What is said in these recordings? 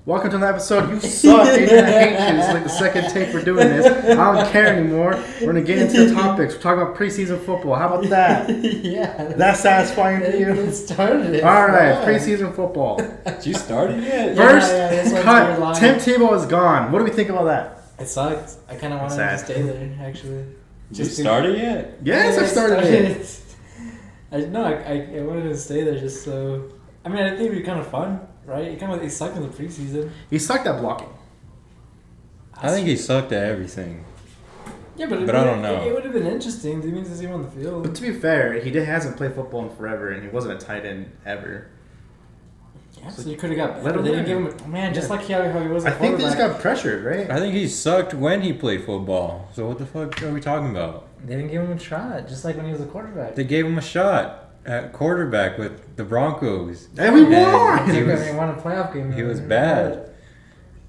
Welcome to another episode. You suck. Adrian, I hate you. It's like the second take we're doing this. I don't care anymore. We're going to get into the topics. We're talking about preseason football. How about that? Yeah. That's satisfying for you? It started. All right, preseason football. Did you start it yet? First yeah, cut. Tim Tebow is gone. What do we think about that? It sucked. I kind of wanted him to stay there, actually. Did you start it yet? Yes, I started it. I wanted to stay there just so... I mean, I think it'd be kind of fun, right? He sucked in the preseason. He sucked at blocking. I think he sucked at everything. Yeah, but I don't know. It would have been interesting. Do you mean to see him on the field? But to be fair, hasn't played football in forever, and he wasn't a tight end ever. Yeah, so you could have got let better. him They didn't win. give him... Man, just like how he was a I think they just quarterback. got pressured, right? I think he sucked when he played football. So what the fuck are we talking about? They didn't give him a shot, just like when he was a quarterback. They gave him a shot at quarterback with the Broncos. And we won! He won a playoff game. He was bad.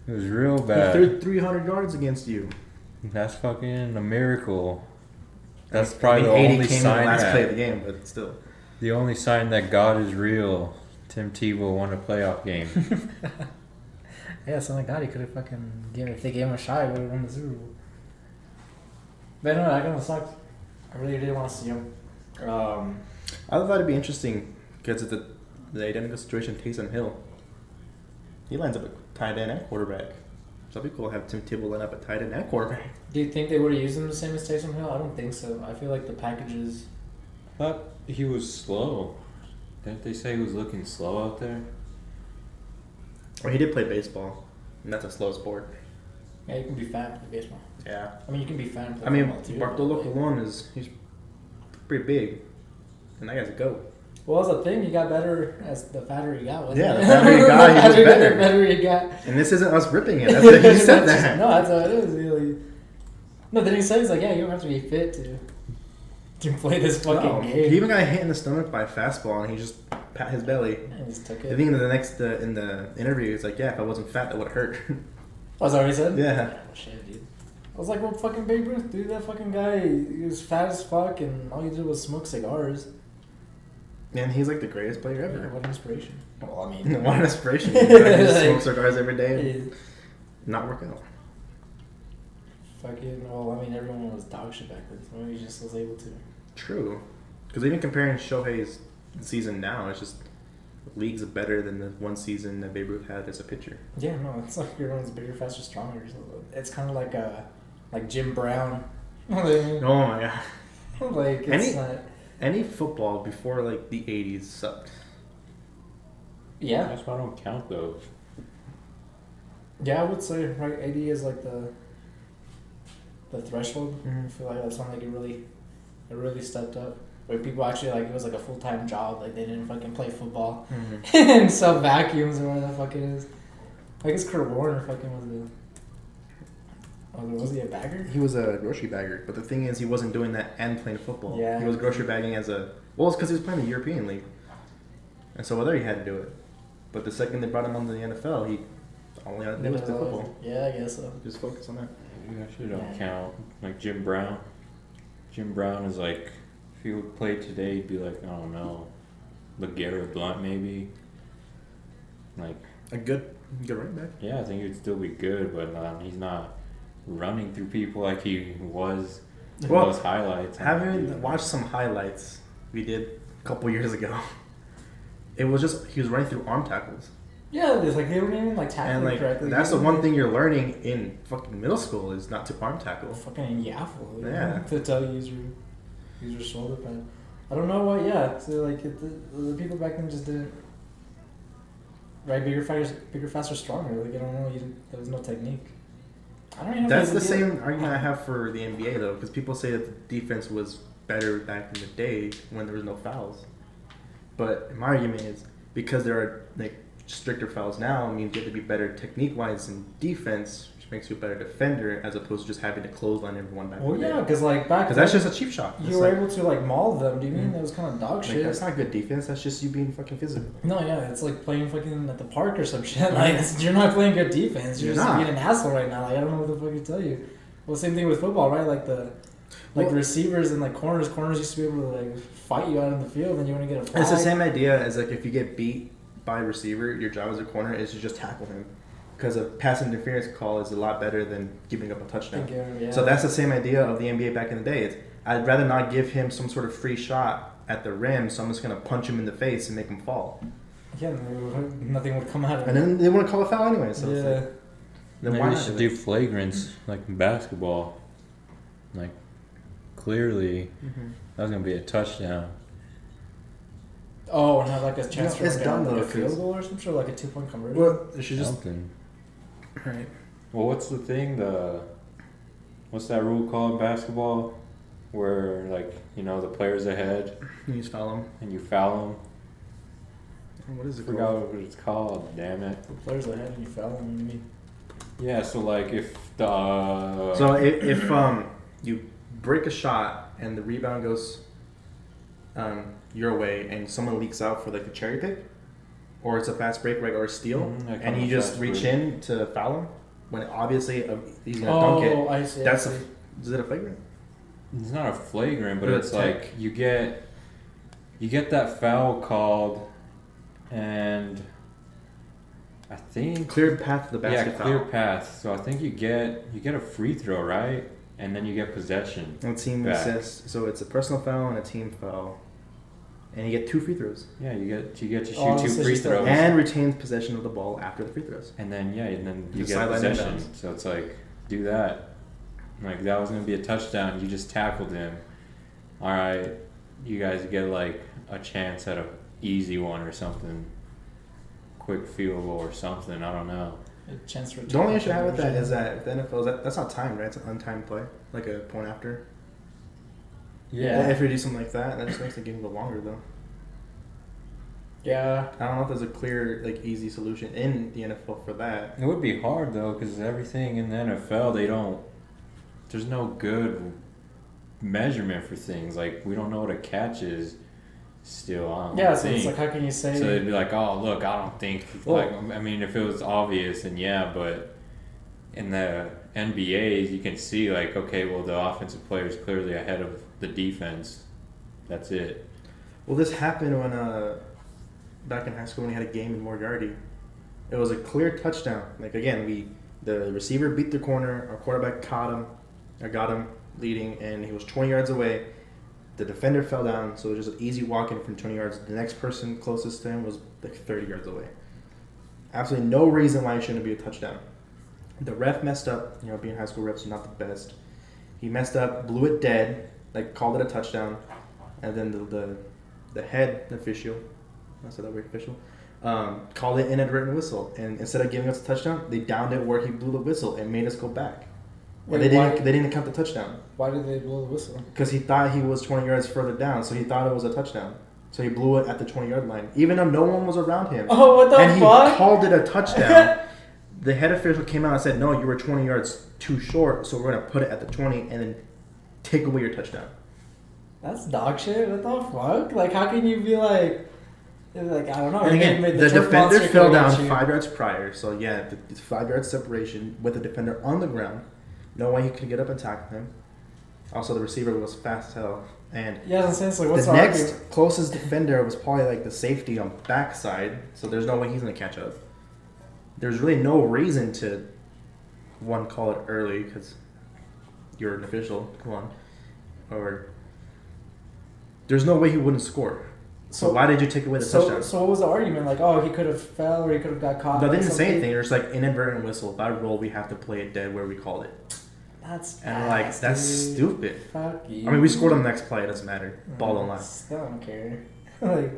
It was real He bad. threw 300 yards against you. That's fucking a miracle. That's probably the only sign last play of the game, but still. The only sign that God is real. Tim Tebow won a playoff game. Yeah, something like that. He could have fucking given. If they gave him a shot, he would have won the Super Bowl. But no, that kind of sucked. I really didn't want to see him. I thought it'd be interesting because of the identical situation Taysom Hill. He lines up at tight end and quarterback. So it'd be cool to have Tim Tebow line up at tight end and quarterback. Do you think they would have used him the same as Taysom Hill? I don't think so. I feel like the packages... I thought he was slow. Didn't they say he was looking slow out there? Or he did play baseball, and that's a slow sport. Yeah, you can be fat and play baseball. Yeah. I mean, you can be fat and play I mean, football too. Bartolo Colon he's pretty big, and that guy's a goat. Well, that's the thing. He got better as the fatter he got, wasn't Yeah, it? the fatter he got, he was better. The better he got. And this isn't us ripping it. That's he said that. No, that's how it is. Really. No, then he said, he's like, yeah, you don't have to be fit to play this fucking game. He even got hit in the stomach by a fastball, and he just pat his belly. And just took I it. think in the interview, he's like, yeah, if I wasn't fat, that would hurt. Oh, is that what he said? Yeah. Oh, shit, dude. I was like, well, fucking Babe Ruth, dude, that fucking guy, he was fat as fuck, and all he did was smoke cigars. And he's like the greatest player Yeah, ever. what an inspiration. Well, I mean... What an inspiration. He just Like, smokes cigars every day and Yeah. not work out. Fucking, well, I mean, everyone was dog shit back then, so maybe he just was able to. True. Because even comparing Shohei's season now, it's just leagues better than the one season that Babe Ruth had as a pitcher. Yeah, no, it's like everyone's bigger, faster, stronger. So it's kind of like Jim Brown. Oh my god. Like, it's not... Any football before like the 80s sucked. Yeah. That's why I don't count those. Yeah, I would say, right, 80 is like the threshold. Mhm. I feel like that's when like it really stepped up. Where people actually, like, it was like a full-time job. Like, they didn't fucking play football and sell vacuums or whatever the fuck it is. I guess Kurt Warner fucking was he a bagger? He was a grocery bagger, but the thing is, he wasn't doing that and playing football. Yeah. He was grocery bagging it's because he was playing the European League. And so there he had to do it. But the second they brought him onto the NFL, he only had to do was play football. Yeah, I guess so. Just focus on that. You actually don't count. Like Jim Brown. Jim Brown is like, if he would play today, he'd be like, I don't know, LeGarrette Blount maybe. Like A good running back. Yeah, I think he'd still be good, but he's not running through people like he was in those highlights. Having watched some highlights we did a couple years ago, it was just he was running through arm tackles. Yeah, it's like they weren't even like tackling And like correctly. that's the one thing you're learning in fucking middle school is not to arm tackle. Fucking in Yaffle. Yeah. To tell you use your shoulder pad. I don't know what. Yeah. So like the people back then just didn't. Right, bigger, faster, stronger. Like I don't know. There was no technique. I don't even know. That's the same argument I have for the NBA though, because people say that the defense was better back in the day when there was no fouls. But my argument is because there are like stricter fouls now, means you have to be better technique wise in defense, which makes you a better defender as opposed to just having to clothesline everyone back. Well, yeah, because like back. Because that's just a cheap shot. You were able to like maul them. Do you mean that was kind of dog like, shit? that's not good defense. That's just you being fucking physical. No, yeah, it's like playing fucking at the park or some shit. Like you're not playing good defense. You're just being an asshole right now. Like I don't know what the fuck to tell you. Well, same thing with football, right? Like the receivers and like corners used to be able to like fight you out in the field, and you want to get a flag. It's the same idea as like if you get beat by a receiver, your job as a corner is to just tackle him. because a pass interference call is a lot better than giving up a touchdown. Yeah. So that's the same idea of the NBA back in the day. It's, I'd rather not give him some sort of free shot at the rim, so I'm just going to punch him in the face and make him fall. Yeah, nothing would come out of it. And then they want to call a foul anyway. So yeah. it's like, then Maybe why you not should do do it? flagrants like in basketball. Like, clearly, that was going to be a touchdown. Oh, and have like a chance No, it's to dumb like though, a field 'cause- goal or some sort, like a 2-point conversion. Well, it should just. Something. Right. Well, what's the thing? What's that rule called in basketball? Where, like, the player's ahead You just foul him. and you foul them. What is I it forgot called? what it's called. Damn it. The player's ahead and you foul him. What do you mean? Yeah, so, like, if the... So if you break a shot and the rebound goes your way and someone leaks out for like a cherry pick, or it's a fast break, right, or a steal, I call and it you a just fast reach break. in to foul him when obviously he's gonna dunk it. I see. That's I see. is it a flagrant? It's not a flagrant, but Or a it's tech. like you get that foul called, and I think Clear path to the basket clear foul. path. So I think you get a free throw, right? And then you get possession. And team back. assist. So it's a personal foul and a team foul, and you get 2 free throws Yeah, you get to shoot Oh, 2 this is free just a- throws, and retains possession of the ball after the free throws. and then you The get sideline possession. inbounds. So it's like do that. Like that was gonna be a touchdown. You just tackled him. All right, you guys get like a chance at a easy one or something. Quick field goal or something. I don't know. A chance for The only issue I have with that conversion. is that the NFL that's not timed, right? It's an untimed play, like a point after. Yeah. If you do something like that, that just makes the game go longer, though. Yeah. I don't know if there's a clear, like, easy solution in the NFL for that. It would be hard though, because everything in the NFL, there's no good measurement for things. Like we don't know what a catch is. Still, I don't Yeah. So think. it's like, how can you say? So they'd be like, "Oh, look, I don't think." Well- Like, I mean, if it was obvious, then yeah, but in the NBA, you can see like, okay, well, the offensive player is clearly ahead of the defense. That's it. Well, this happened when, back in high school when we had a game in Moriarty. It was a clear touchdown. Like, again, the receiver beat the corner, our quarterback got him leading, and he was 20 yards away. The defender fell down, so it was just an easy walk-in from 20 yards. The next person closest to him was like 30 yards away. Absolutely no reason why it shouldn't be a touchdown. The ref messed up. Being high school refs are not the best. He messed up, blew it dead, like called it a touchdown, and then the head official, I said that word official, called it inadvertent whistle. And instead of giving us a touchdown, they downed it where he blew the whistle and made us go back. Wait, And why? they didn't count the touchdown. Why did they blow the whistle? Because he thought he was 20 yards further down, so he thought it was a touchdown. So he blew it at the 20-yard line, even though no one was around him. Oh, what the And fuck? he called it a touchdown. The head official came out and said, "No, you were 20 yards too short, so we're going to put it at the 20 and then take away your touchdown." That's dog shit. What the fuck? Like, how can you be like I don't know. And again, maybe the turf defender monster fell could've got down you. 5 yards prior, so yeah, it's 5 yards separation with the defender on the ground. No way he could get up and tackle him. Also, the receiver was fast as hell. And Yeah, in a sense, like, what's the the next argument? closest defender was probably like the safety on backside, so there's no way he's gonna catch up. There's really no reason to call it early because you're an official. Come on, or there's no way he wouldn't score. So why did you take away the touchdown? So what was the argument? Like, oh, he could have fell or he could have got caught. No, they by didn't say something? anything. There's like inadvertent whistle. By rule, we have to play it dead where we called it. That's And like ass, that's dude. stupid. Fuck you. I mean, we scored on the next play. It doesn't matter. Ball don't lie. Still don't care. Like,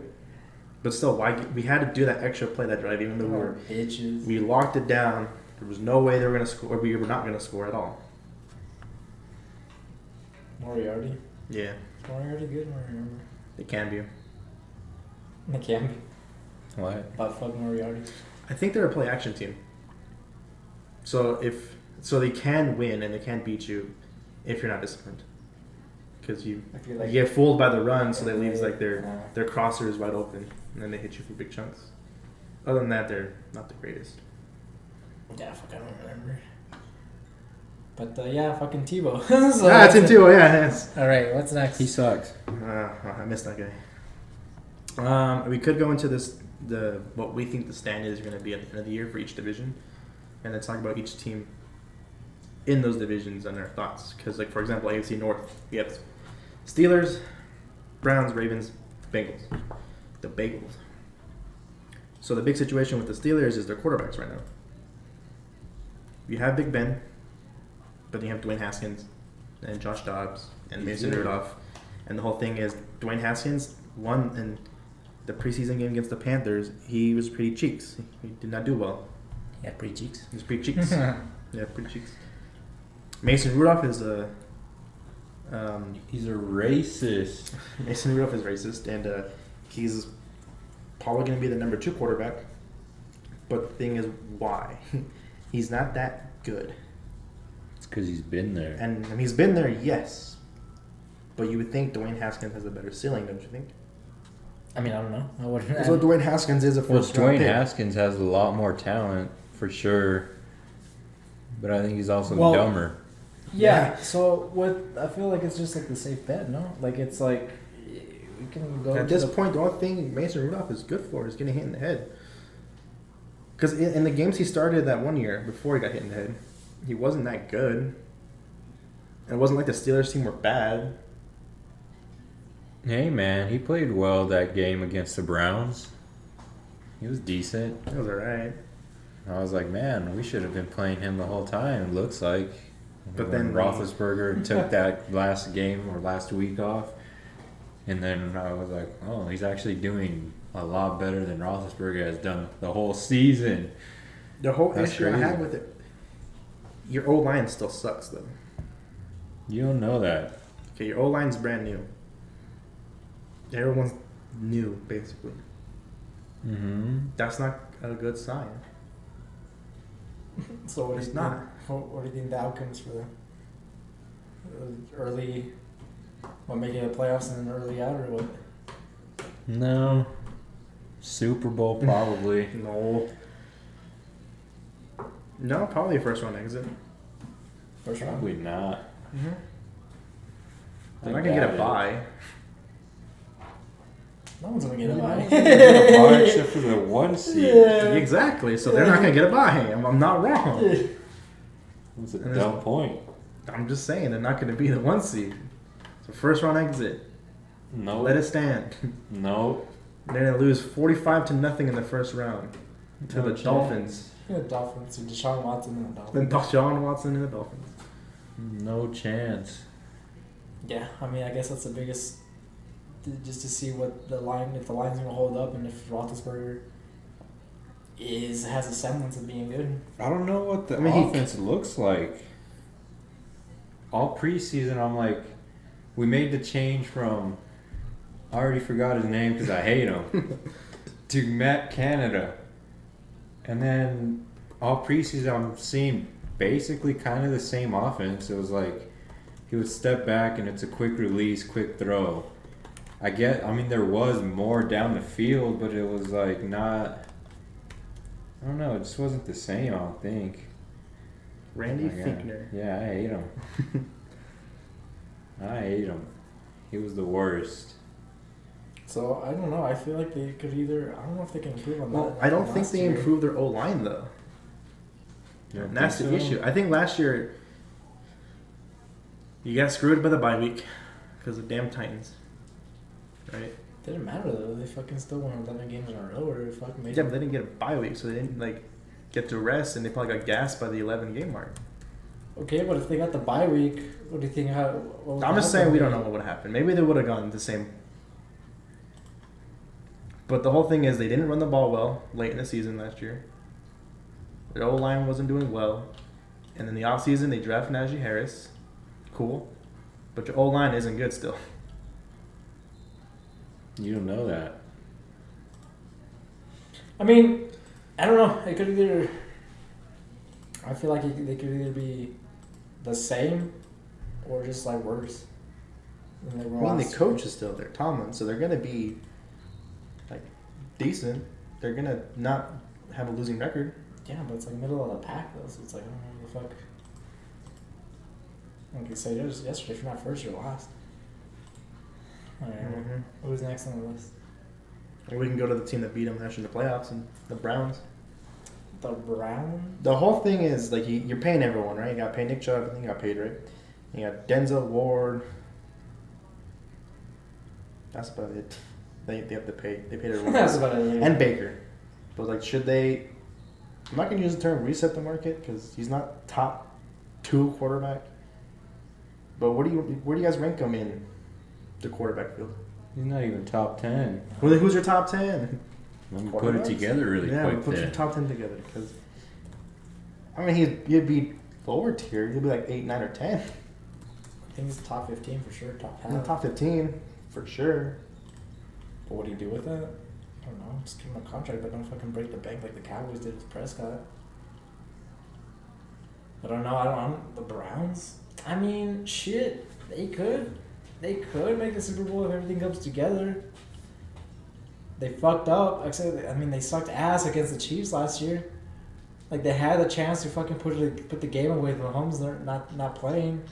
But still, why we had to do that extra play that drive, even though bitches. we locked it down. There was no way they were gonna score. Or we were not gonna score at all. Moriarty. Yeah, Is Moriarty good? I don't remember. it can be. It can be. What? But fuck Moriarty. I think they're a play action team. So they can win and they can beat you if you're not disciplined. Because you I feel like get fooled by the run, so they leave like their Yeah. crossers wide open, and then they hit you for big chunks. Other than that, they're not the greatest. Yeah, fuck, I don't remember. But yeah, fucking Tebow. So It's him too. Yeah, yes. All right, what's next? He sucks. I missed that guy. We could go into what we think the standings are going to be at the end of the year for each division. and then talk about each team in those divisions and their thoughts. Because, like, for example, AFC North, we have Steelers, Browns, Ravens, Bengals. The Bagels. So the big situation with the Steelers is their quarterbacks right now. You have Big Ben, but you have Dwayne Haskins and Josh Dobbs and Mason Rudolph. And the whole thing is Dwayne Haskins won in the preseason game against the Panthers. He was pretty cheeks. He did not do well. Yeah, pretty cheeks. He was pretty cheeks. Yeah, pretty cheeks. Mason Rudolph is a... he's a racist. Mason Rudolph is racist, and he's probably going to be the number 2 quarterback. But the thing is, why? He's not that good. It's because he's been there. And he's been there, yes. But you would think Dwayne Haskins has a better ceiling, don't you think? I mean, I don't know. I wouldn't. So Dwayne Haskins is a first round Dwayne pick. Haskins has a lot more talent, for sure. But I think he's also dumber. Yeah. So I feel like it's just like the safe bet, no? Like it's like we can go. At this point, the only thing Mason Rudolph is good for is getting hit in the head. Because in the games he started that one year before he got hit in the head, he wasn't that good. And it wasn't like the Steelers team were bad. Hey, man, he played well that game against the Browns. He was decent. It was alright. I was like, man, we should have been playing him the whole time, it looks like. But when then Roethlisberger took that last game or last week off. And then I was like, oh, he's actually doing a lot better than Roethlisberger has done the whole season. The whole That's issue I crazy. have with it, your O-line still sucks, though. You don't know that. Okay, your O-line's brand new. Everyone's new, basically. Mm-hmm. That's not a good sign. So what It's do you not. think? What do you think the outcomes for the early? What, making the playoffs and then early out, or what? No. Super Bowl, probably. No, probably a first round exit. First round. Probably not. Mm-hmm. They're I not gonna get a doubt bye. No one's gonna get a bye. it. Bar except for the 1 seed. Yeah. Exactly. So they're not gonna get a bye. I'm not wrong. That's a And dumb point. I'm just saying they're not gonna be the 1 seed. So first round exit. No. Let it stand. No. They're gonna lose 45-0 in the first round to No the chance. Dolphins. Yeah, Dolphins. Deshaun Watson and the Then Dolphins. Deshaun Watson and the Dolphins. No chance. Yeah, I mean, I guess that's the biggest. Just to see what the line, if the line's gonna hold up, and if Roethlisberger has a semblance of being good. I don't know what the I mean, he- offense looks like. All preseason, I'm like, we made the change from, I already forgot his name because I hate him, to Matt Canada. And then all preseason, I'm seeing basically kind of the same offense. It was like, he would step back and it's a quick release, quick throw. I mean, there was more down the field, but it was like not, I don't know, it just wasn't the same, I don't think. Randy Oh my God. Finkner. Yeah, I hate him. I hate him. He was the worst. So I don't know. I feel like they could either. I don't know if they can improve on Well, that. I don't think last they year. improved their O-line, though. You don't And that's think the so? issue. I think last year you got screwed by the bye week because of damn Titans. Right? Didn't matter though. They fucking still won 11 games in a row, or fucking made. Yeah, but they didn't get a bye week, so they didn't get to rest, and they probably got gassed by the 11-game mark. Okay, but if they got the bye week, what do you think? What would I'm just happen? saying we don't know what would happen. Maybe they would have gone the same. But the whole thing is they didn't run the ball well late in the season last year. Their O-line wasn't doing well. And in the offseason, they drafted Najee Harris. Cool. But your O-line isn't good still. You don't know that. I mean, I don't know. It could either. I feel like they could either be the same, or just like worse. Than they were I mean, the last coach year. is still there, Tomlin, so they're going to be decent. They're going to not have a losing record. Yeah, but it's like middle of the pack though, so it's like I don't know what the fuck. Like you said yesterday, if you're not first, you're last. Alright, who's next on the list? Or we can go to the team that beat them last year in the playoffs, and the Browns. The Browns? The whole thing is like you're paying everyone, right? You got to pay Nick Chubb. I think you got paid, right? You got Denzel Ward. That's about it. They have to pay. They paid everyone. That's about it. And Baker. But like, should they? I'm not gonna use the term reset the market because he's not top 2 quarterback. But where do you guys rank him in the quarterback field? He's not even top 10. Well, who's your top 10? Let me put it together really quick. Put your top 10 together because I mean he'd be lower tier. He'd be like 8, 9, or 10. I think he's top 15 for sure. Top In the 10. top 15 for sure. But what do you do with that? I don't know. Just give him a contract, but don't fucking break the bank like the Cowboys did with Prescott. I don't know. The Browns? I mean, shit. They could make the Super Bowl if everything comes together. They fucked up. I mean, they sucked ass against the Chiefs last year. Like, they had the chance to fucking put the game away with Mahomes not playing.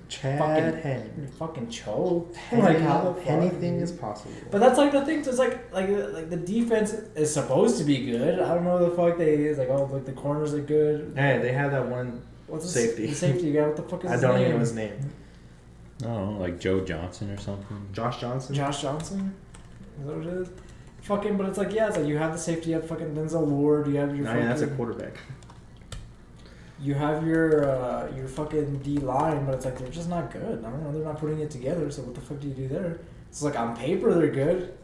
Chad Henne. Fucking choked. Like, how the fuck? anything is possible. But that's like the thing. It's like the defense is supposed to be good. I don't know the fuck it's like. Oh, like the corners are good. Hey, they had that one safety. The safety guy. What the fuck is his I don't name? even know his name. Oh, like Joe Johnson or something. Josh Johnson. Josh Johnson. Is that what it is? Fucking, but it's like it's like you have the safety. You have fucking Denzel Ward. You have your. No, that's a quarterback. You have your fucking D line, but it's like they're just not good. I don't know. They're not putting it together. So what the fuck do you do there? It's like on paper they're good,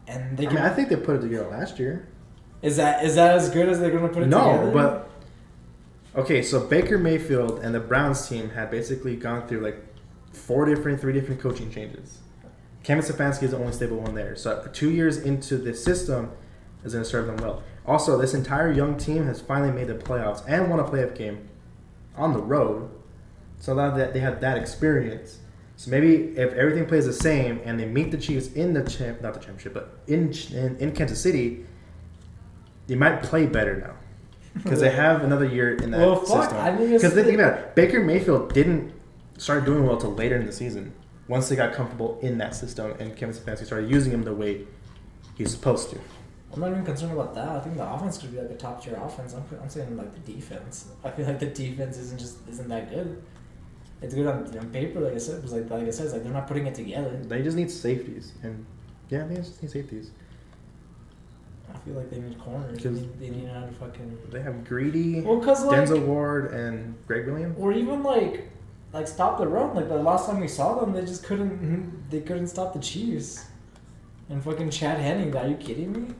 and they. I think they put it together last year. Is that as good as they're gonna put it together? No, but okay. So Baker Mayfield and the Browns team had basically gone through like 3 different coaching changes. Kevin Stefanski is the only stable one there. So 2 years into this system is going to serve them well. Also, this entire young team has finally made the playoffs and won a playoff game on the road. So now that they have that experience. So maybe if everything plays the same and they meet the Chiefs in not the championship, but in Kansas City, they might play better now. Because they have another year in that system. Because think about it, Baker Mayfield didn't start doing well till later in the season. Once they got comfortable in that system and Kevin Stefanski started using him the way he's supposed to. I'm not even concerned about that. I think the offense could be like a top tier offense. I'm saying like the defense. I feel like the defense isn't that good. It's good on paper, like I said. It's like I said, it's like they're not putting it together. They just need safeties, and yeah, they just need safeties. I feel like they need corners. They need how to fucking. They have Greedy, Denzel like, Ward, and Greg Williams. Or even like stop the run. Like the last time we saw them, they just couldn't. They couldn't stop the Chiefs. And fucking Chad Henne. Are you kidding me?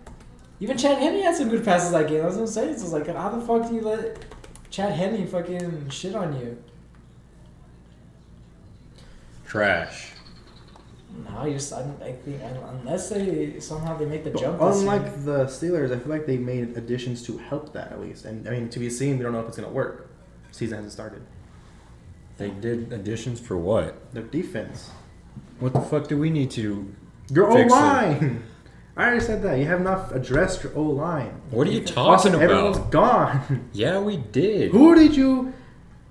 Even Chad Henne had some good passes that game. That's what I'm saying. So it's like, how the fuck do you let Chad Henne fucking shit on you? Trash. No, I think unless they somehow they make the jump. Unlike the Steelers, I feel like they made additions to help that at least. And I mean, to be seen, we don't know if it's gonna work. Season hasn't started. They did additions for what? Their defense. What the fuck do we need to? Your O fix line. I already said that. You have not addressed your O line. What are you talking about? Everyone's gone. Yeah, we did. Who did you?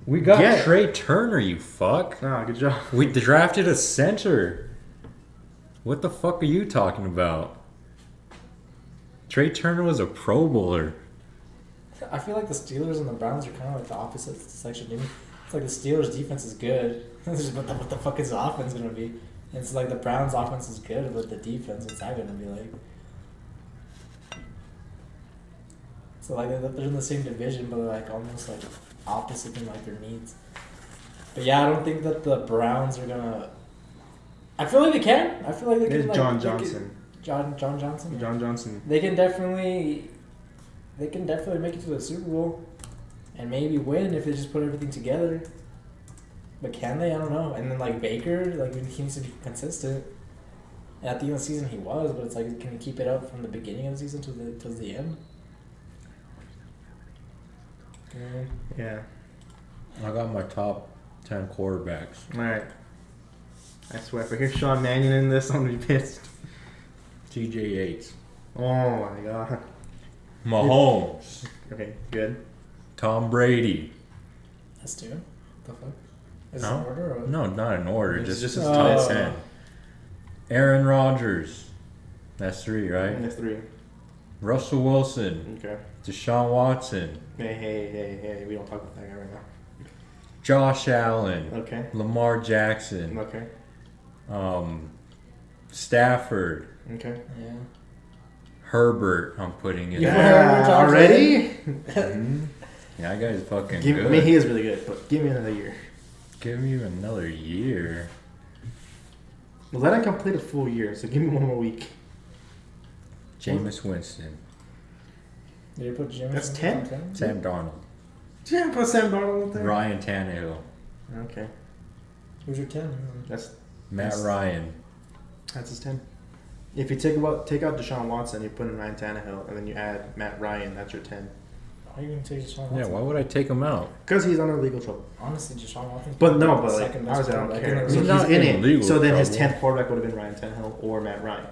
We got Trey Turner. You fuck. Ah, good job. We drafted a center. What the fuck are you talking about? Trey Turner was a Pro Bowler. I feel like the Steelers and the Browns are kind of like the opposite section. It's like the Steelers' defense is good. What the fuck is the offense gonna be? And it's like the Browns' offense is good, but the defense, what's that gonna be like? So like they're in the same division, but they're like almost like opposite in like their needs. But yeah, I don't think that the Browns are gonna. I feel like they can. I feel like they can. Like, John Johnson. John Johnson. John Johnson. They can definitely make it to the Super Bowl, and maybe win if they just put everything together. But can they? I don't know. And then like Baker, like he needs to be consistent. And at the end of the season, he was, but it's like, can he keep it up from the beginning of the season to the end? Yeah. I got my top 10 quarterbacks. All right. I swear, if I hear Sean Mannion in this, I'm gonna be pissed. TJ Yates. Oh my god. Mahomes. Okay, good. Tom Brady. That's two. What the fuck? Is No? it in order? Or? No, not in order. It's Just his top top 10. Aaron Rodgers. That's 3, right? That's 3. Russell Wilson. Okay. Deshaun Watson. Hey, we don't talk about that guy right now. Josh Allen. Okay. Lamar Jackson. Okay. Stafford. Okay. Yeah. Herbert, I'm putting it. Yeah. Already? Mhm. Yeah, that guy's fucking I good. mean, he is really good, but give me another year. Give me another year. Let him complete a full year, so give me one more week. Jameis Winston. Did you put Jimmy? That's in 10? the top 10? Sam Darnold. Yeah, put Sam Darnold up there. Ryan Tannehill. Okay. Who's your 10? That's Matt Ryan. his 10. If you take out Deshaun Watson, you put in Ryan Tannehill, and then you add Matt Ryan, that's your 10. Why are you going to take Deshaun Watson? Yeah, why would I take him out? Because he's under legal trouble. Honestly, Deshaun Watson. But no, but like, second best obviously I don't quarterback care. in the So He's he's not in in it. legal So then his trouble. 10th quarterback would have been Ryan Tannehill or Matt Ryan.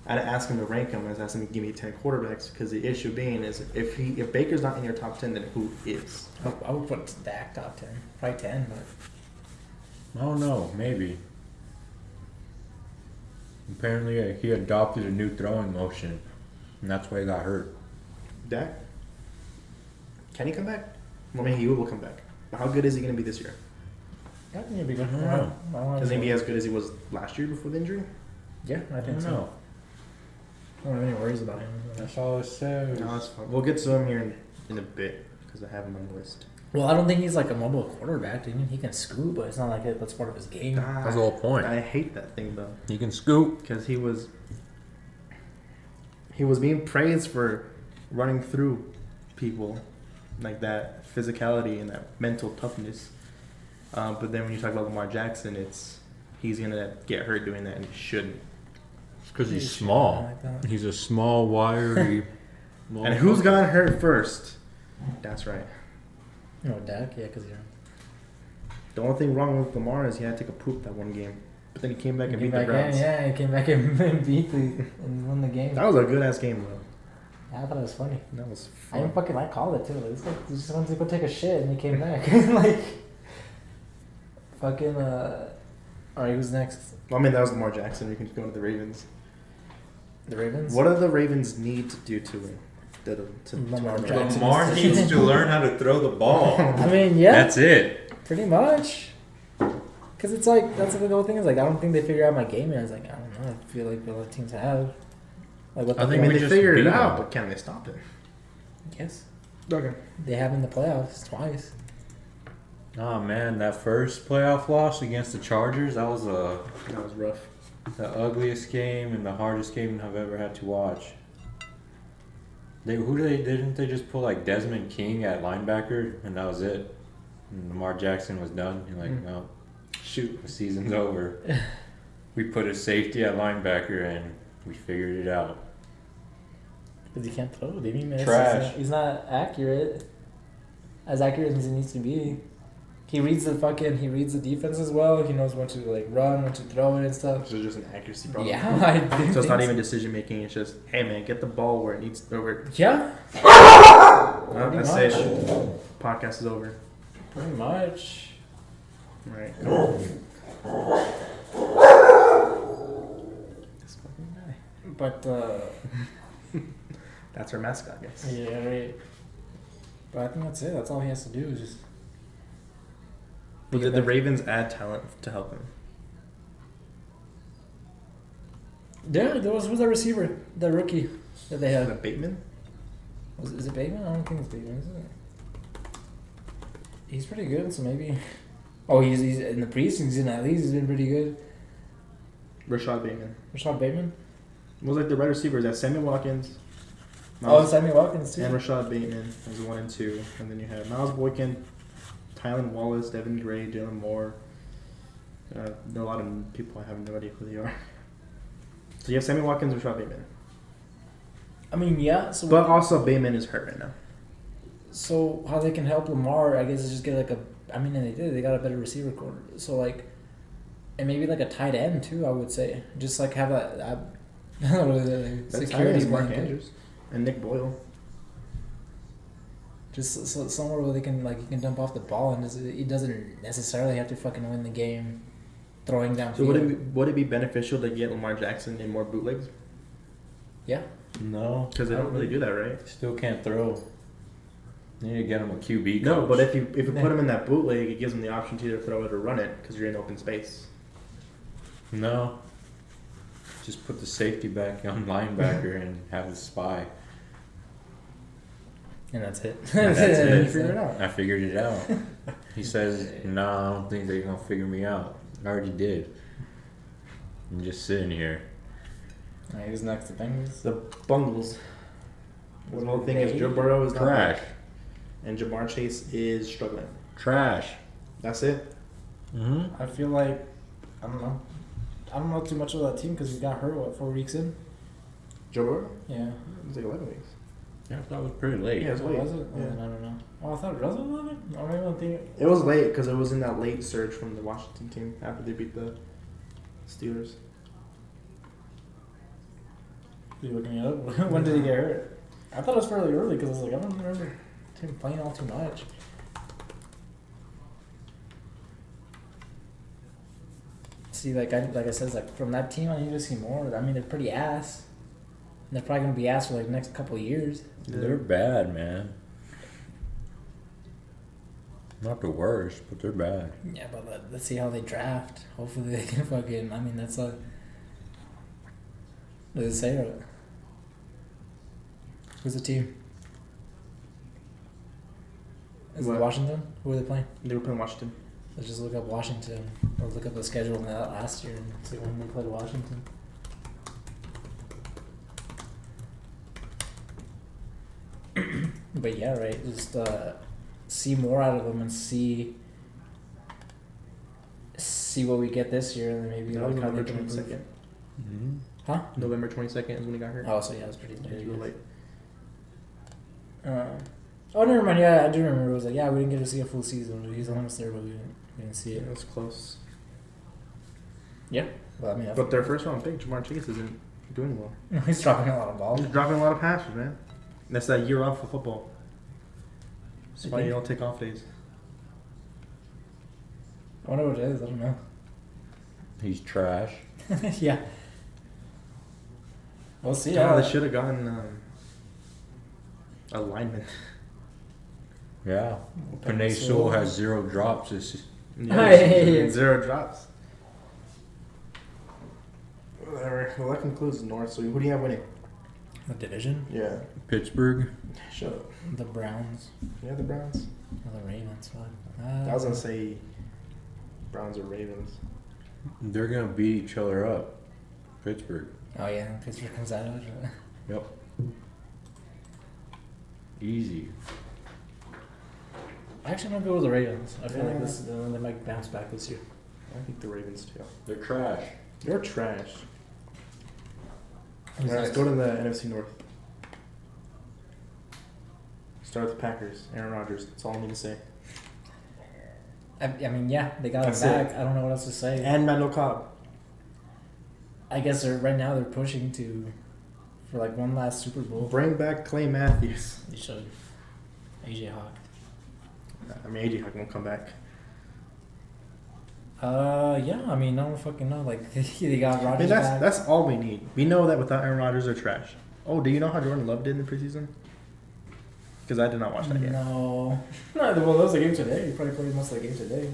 I didn't ask him to rank him. I was asking him to give me 10 quarterbacks because the issue being is if Baker's not in your top 10, then who is? I would put Dak top 10. Probably 10, but. I don't know, maybe. Apparently, he adopted a new throwing motion, and that's why he got hurt. Dak? Can he come back? I mean, he will come back. But how good is he going to be this year? I think it'd be good. I don't know. Does he be as good as he was last year before the injury? Yeah, I I think don't so. know. I don't have any worries about him. That's all it says. No, that's fine. We'll get to him here in a bit because I have him on the list. Well, I don't think he's like a mobile quarterback. Dude. He can scoot, but it's not like that's part of his game. That's the whole point. I hate that thing though He can scoop. because he was being praised for running through people like that physicality and that mental toughness. But then when you talk about Lamar Jackson, he's gonna get hurt doing that, and he shouldn't. It's because he's small. Like that. He's a small, wiry. And who's gotten hurt first? That's right. No, Dak, yeah, because you're. The only thing wrong with Lamar is he had to take a poop that one game, but then he came back and beat the Browns. Yeah, he came back and beat and won the game. That was a good ass game though. Yeah, I thought it was funny. That was I even fun. fucking called it too. Like, this guy just went to go take a shit and he came back. Like, fucking. Alright, who's next? I mean, that was Lamar Jackson. We can go to the Ravens. The Ravens. What do the Ravens need to do to win? Lamar win? Jackson. Lamar needs to learn how to throw the ball. I mean, yeah, That's it. pretty much. Cause it's like that's the whole thing is like I don't think they figure out my game yet. I was like I don't know. I feel like the other teams have. Like what I the think I mean, we they just figured it beat out, them. but can they stop it? yes, Okay. they have in the playoffs twice. Oh man, that first playoff loss against the Chargers, that was That was rough. the ugliest game and the hardest game I've ever had to watch. Didn't they just pull like Desmond King at linebacker and that was it? And Lamar Jackson was done. You're like, no, shoot, the season's over. We put a safety at linebacker and we figured it out. Because he can't throw. They mean Trash. He's not accurate. As accurate as he needs to be. He reads the defense as well. He knows when to like run, when to throw it and stuff. So it's just an accuracy problem. Yeah, I think So it's not even decision making. It's just, hey man, get the ball where it needs. Yeah, Well, that's much. it. Podcast is over. pretty much. Right. This fucking guy. But That's our mascot, guys. yeah, right. But I think that's it. That's all he has to do is just. But did the Ravens add talent to help him? Yeah, who's that receiver? The rookie that they The had. Bateman? Is it Bateman? I don't think it's Bateman, is it? He's pretty good, so maybe. Oh, he's in the preseason at least. He's been pretty good. Rashad Bateman. Rashad Bateman. It was like the right receivers. That's Sammy Watkins. Oh, Sammy Watkins too. And Rashad Bateman as 1 and 2. And then you have Miles Boykin, Tylen Wallace, Devin Gray, Jalen Moore. There are a lot of people I have no idea who they are. So you have Sammy Watkins and Rashad Bateman. I mean, yeah. So But also Bateman is hurt right now. So how they can help Lamar, I guess, is just get like a. I mean, and they did. They got a better receiver core. So like, and maybe like a tight end too. I would say just like have a security Mark blanket. Andrews and Nick Boyle. Just somewhere where they can like you can dump off the ball and he doesn't necessarily have to fucking win the game, throwing downfield. So would it be beneficial to get Lamar Jackson in more bootlegs? Yeah. No. Because they don't really do that, right? Still can't throw. You need to get him a QB coach. No, but if you put him in that bootleg, it gives him the option to either throw it or run it because you're in open space. No. Just put the safety back on linebacker and have the spy. And that's it. And that's it. You figure it out. I figured it out. He says, "No, I don't think they're gonna figure me out. I already did. I'm just sitting here." Alright, who's next? The Bengals? The Bungles. The whole thing is Joe Burrow is not Trash. back, and Jamar Chase is struggling. Trash. That's it. Mm-hmm. I feel like, I don't know. I don't know too much about that team because he got hurt, 4 weeks in? Joe Burrow? Yeah. It was like 11 weeks. Yeah, I thought it was pretty late. Yeah, it was late. Was it? Yeah. I don't know. Oh, I thought it was 11? Or maybe I'm thinking. It was late because it was in that late surge from the Washington team after they beat the Steelers. Are you looking it up? When did he get hurt? I thought it was fairly early because I was like, I don't remember him playing all too much. See, like I said, like from that team, I need to see more. I mean, they're pretty ass. And they're probably gonna be ass for like the next couple of years. They're bad, man. Not the worst, but they're bad. Yeah, but let's see how they draft. Hopefully they can fucking. I mean, that's a. What does it say? Who's the team? Is it What? Washington? Who are they playing? They were playing Washington. Let's just look up Washington or look up the schedule in that last year and see when they played Washington. But yeah, right. Just see more out of them and see what we get this year, and then maybe That was like how they November can improve. 22nd. Mm-hmm. Huh? November 22nd is when he got hurt. Oh, so yeah, it was pretty Yeah, you were late. Oh, never mind. Yeah, I do remember. It was like, yeah, we didn't get to see a full season. He's almost there, but we didn't see Yeah, it. it was close. Yeah. Well, I mean, But their first round pick, Jamar Chase, isn't doing well. he's dropping a lot of balls. He's dropping a lot of passes, man. That's that year off of football. That's why you don't take off days. I wonder what it is. I don't know. He's trash. Yeah. We'll see. Yeah, they should have gotten a lineman. Yeah. Panay Sewell has 0 drops. This Hey. 0 drops. Whatever. Well, that concludes the North. So, who do you have winning? The division. Yeah. Pittsburgh. Shut up. The Browns. Yeah, the Browns. Or the Ravens. Fuck. I was gonna say Browns or Ravens. They're gonna beat each other up. Pittsburgh. Oh yeah, Pittsburgh comes out of it. Yep. Easy. I actually might go with the Ravens. I feel like Yeah. they might bounce back this year. I think the Ravens too. They're trash. You're trash. Who's Alright, let's next? go to the NFC North. Start with the Packers. Aaron Rodgers. That's all I need to say. I mean, yeah, they got him That's back. it. I don't know what else to say. And Mandel Cobb. I guess right now they're pushing for like one last Super Bowl. Bring back Clay Matthews. You should. AJ Hawk. I mean, AJ Hawk won't come back. Yeah. I mean, I don't fucking know. Like they got I Rodgers mean, back. that's all we need. We know that without Aaron Rodgers, they're trash. Oh, do you know how Jordan Love did in the preseason? Because I did not watch that yet. No. No. Well, that was a game today. You probably played most of the game today.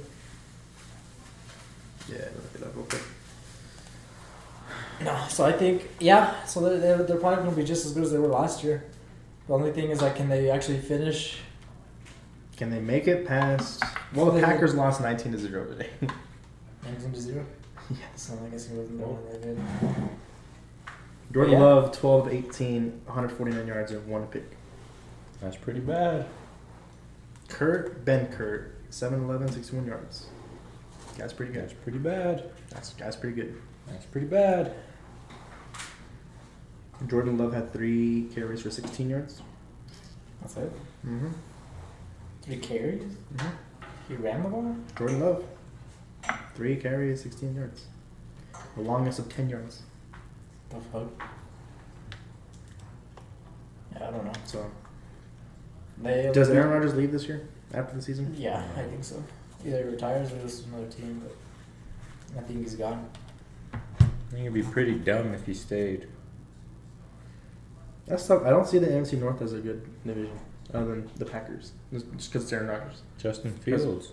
Yeah, look it up real quick. No. So I think So they're probably gonna be just as good as they were last year. The only thing is like, can they actually finish? Can they make it past? Well, the Packers lost 19-0 today. 19-0. Yes. So I guess he wasn't going that good. Jordan Yeah. Love, 12-18, 149 yards and 1 pick. That's pretty bad. Ben Kurt, 7-11, 61 yards. Guy's pretty good. That's pretty bad. Guy's pretty good. That's pretty bad. Jordan Love had 3 carries for 16 yards. That's it. Mm-hmm. 3 carries. Mm-hmm. He ran the ball. Jordan Love, 3 carries, 16 yards. The longest of 10 yards. The fuck. Yeah, I don't know. So, Does Aaron Rodgers leave this year after the season? Yeah, I think so. Either he retires or goes to another team, but I think he's gone. I think it'd be pretty dumb if he stayed. That's tough. I don't see the NFC North as a good division, other than the Packers, just because it's Aaron Rodgers. Justin Fields.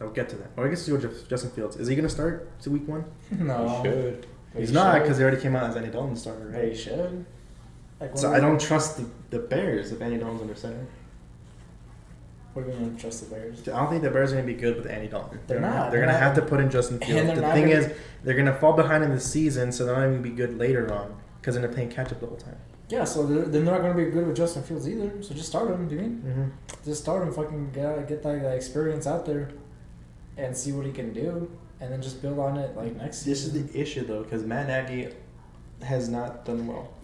I'll get to that. Or I guess you'll Justin Fields. Is he gonna start to week 1? No. He should. He's not, because they already came out as Andy Dalton starter, They right? should. Like, So I don't trust the Bears if Andy Dalton's under center. What do you mean trust the Bears? I don't think the Bears are gonna be good with Andy Dalton. They're not. They're gonna have to put in Justin Fields. And they're The not thing gonna- is, they're gonna fall behind in the season, so they're not even gonna be good later on because they're playing catch up the whole time. Yeah, so they're not going to be good with Justin Fields either. So just start him, do you mean? Mm-hmm. Just start him, fucking get that experience out there, and see what he can do, and then just build on it like next This is season. the issue though, because Matt Nagy has not done well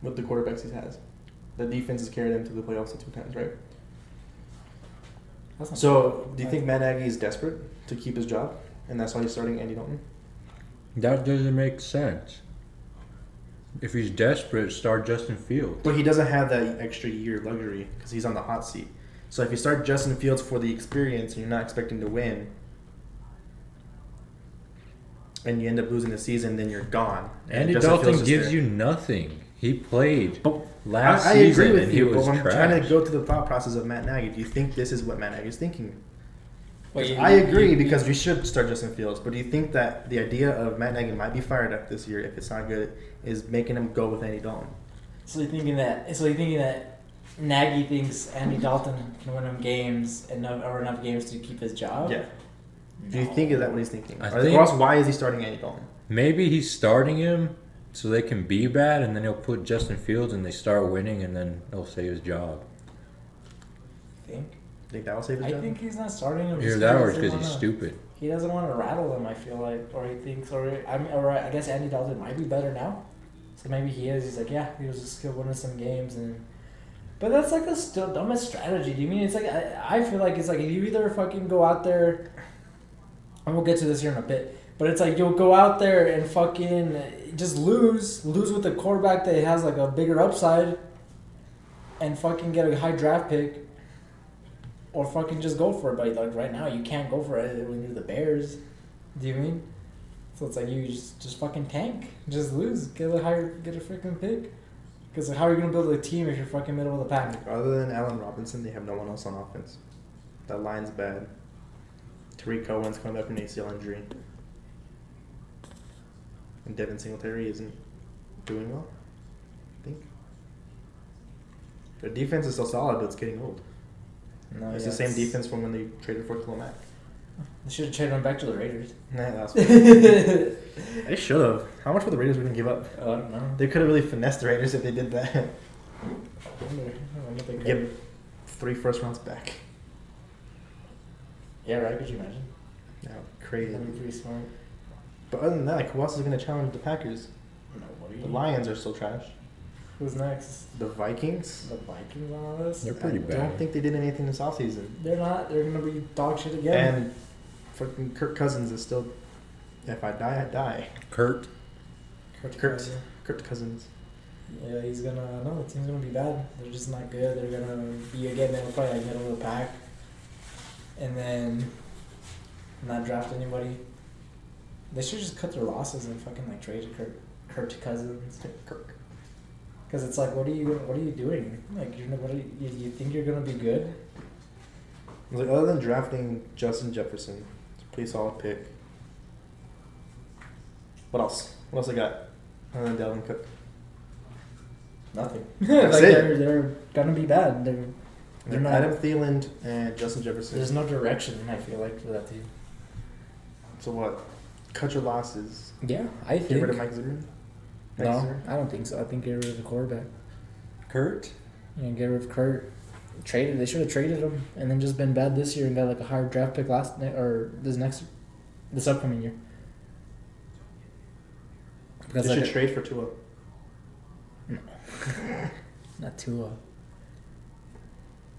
with the quarterbacks he has. The defense has carried them to the playoffs 2 times, right? That's not So, true. do you think Matt Nagy is desperate to keep his job, and that's why he's starting Andy Dalton? That doesn't make sense. If he's desperate, start Justin Fields. But he doesn't have that extra year luxury because he's on the hot seat. So if you start Justin Fields for the experience and you're not expecting to win, and you end up losing the season, then you're gone. And Andy Justin Dalton Fields is gives there. you nothing. He played But last I season agree with and you, he was but I'm trash. trying to go to the thought process of Matt Nagy. Do you think this is what Matt Nagy is thinking? Wait, I agree because we should start Justin Fields, but do you think that the idea of Matt Nagy might be fired up this year if it's not good is making him go with Andy Dalton? So you're thinking that Nagy thinks Andy Dalton can win him games or enough games to keep his job? Yeah. Do you think is that what he's thinking? I Or think- else why is he starting Andy Dalton? Maybe he's starting him so they can be bad, and then he'll put Justin Fields and they start winning, and then he'll save his job. Think? Think that will save his I job? think he's not starting him. Either just that or it's he because doesn't he's wanna- stupid. He doesn't want to rattle him. I feel like, or he thinks, or I guess Andy Dalton might be better now. So maybe he is. He's like, yeah, he was just still winning some games, but that's like the still dumbest strategy. Do you mean it's like I feel like it's like you either fucking go out there, and we'll get to this here in a bit. But it's like you'll go out there and fucking just lose with a quarterback that has like a bigger upside, and fucking get a high draft pick, or fucking just go for it. But like right now, you can't go for it when you're the Bears. Do you mean? So it's like you just fucking tank, just lose, get a freaking pick. Because like, how are you gonna build a team if you're fucking middle of the pack? Other than Allen Robinson, they have no one else on offense. That line's bad. Tariq Cohen's coming back from an ACL injury. And Devin Singletary isn't doing well, I think. Their defense is still solid, but it's getting old. No, It's the same defense from when they traded for Khalil Mack. They should have traded him back to the Raiders. Nah, that's I They should have. How much were the Raiders going to give up? don't know. They could have really finessed the Raiders if they did that. I wonder what they could- Give 3 first rounds back. Yeah, right. Could you imagine? Yeah, crazy. That'd be pretty smart. But other than that, like, who else is going to challenge the Packers? Nobody. The Lions are still trash. Who's next? The Vikings? The Vikings on the list? They're pretty I bad. don't think they did anything this offseason. They're not. They're gonna be dog shit again. And fucking Kirk Cousins is still, if I die, I die. Kurt. Kirk Cousins. Yeah, he's gonna. No, the team's gonna be bad. They're just not good. They're gonna be again. They'll probably like middle of the pack, and then not draft anybody. They should just cut their losses and fucking like trade Kirk Cousins. Kirk. Because it's like, what are you doing? Like, you think you're gonna be good? Like, other than drafting Justin Jefferson, it's a pretty solid pick. What else? What else I got? Other than Dalvin Cook. Nothing. That's like it. they're gonna be bad. They're not. Adam Thielen and Justin Jefferson. There's no direction. I feel like for that team. So what? Cut your losses. Yeah, I Get think. rid of Mike Zimmerman. No, I don't think so. I think get rid of the quarterback. Kurt? Yeah, get rid of Kurt. They should have traded him and then just been bad this year and got like a higher draft pick this upcoming year. Because They like should trade for Tua. not Tua.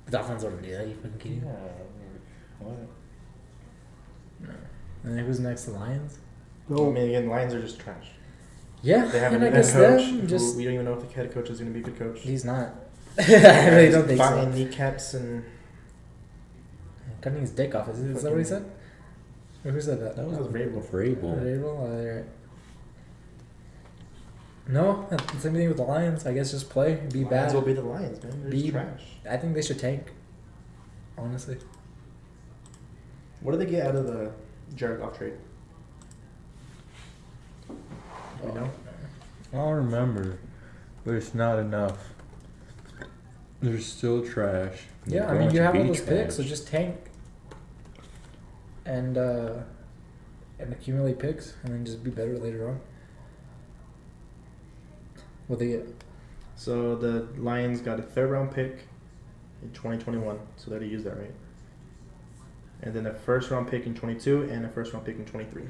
The Dolphins already did that. You fucking kidding? What? No. And then who's next? The Lions. I mean, again, Lions are just trash. Yeah, They have a and new I head guess coach. them just. We don't even know if the head coach is going to be a good coach. He's not. I really don't think Biting so. kneecaps and Cutting his dick off. Is that what he said? Or who said that? that was Vrabel. Vrabel. Vrabel? Right. No, the same thing with the Lions. I guess just play, be Lions bad. will be the Lions, man. They're just trash. I think they should tank. Honestly. What did they get out of the Jared Goff trade? You know? I don't remember, but it's not enough. They're still trash. Yeah, They're I mean, going you to have all be those trash. picks, so just tank. And accumulate picks, and then just be better later on. What they get? So the Lions got a 3rd round pick in 2021, so they had to use that, right? And then a 1st round pick in 22 and a 1st round pick in 23.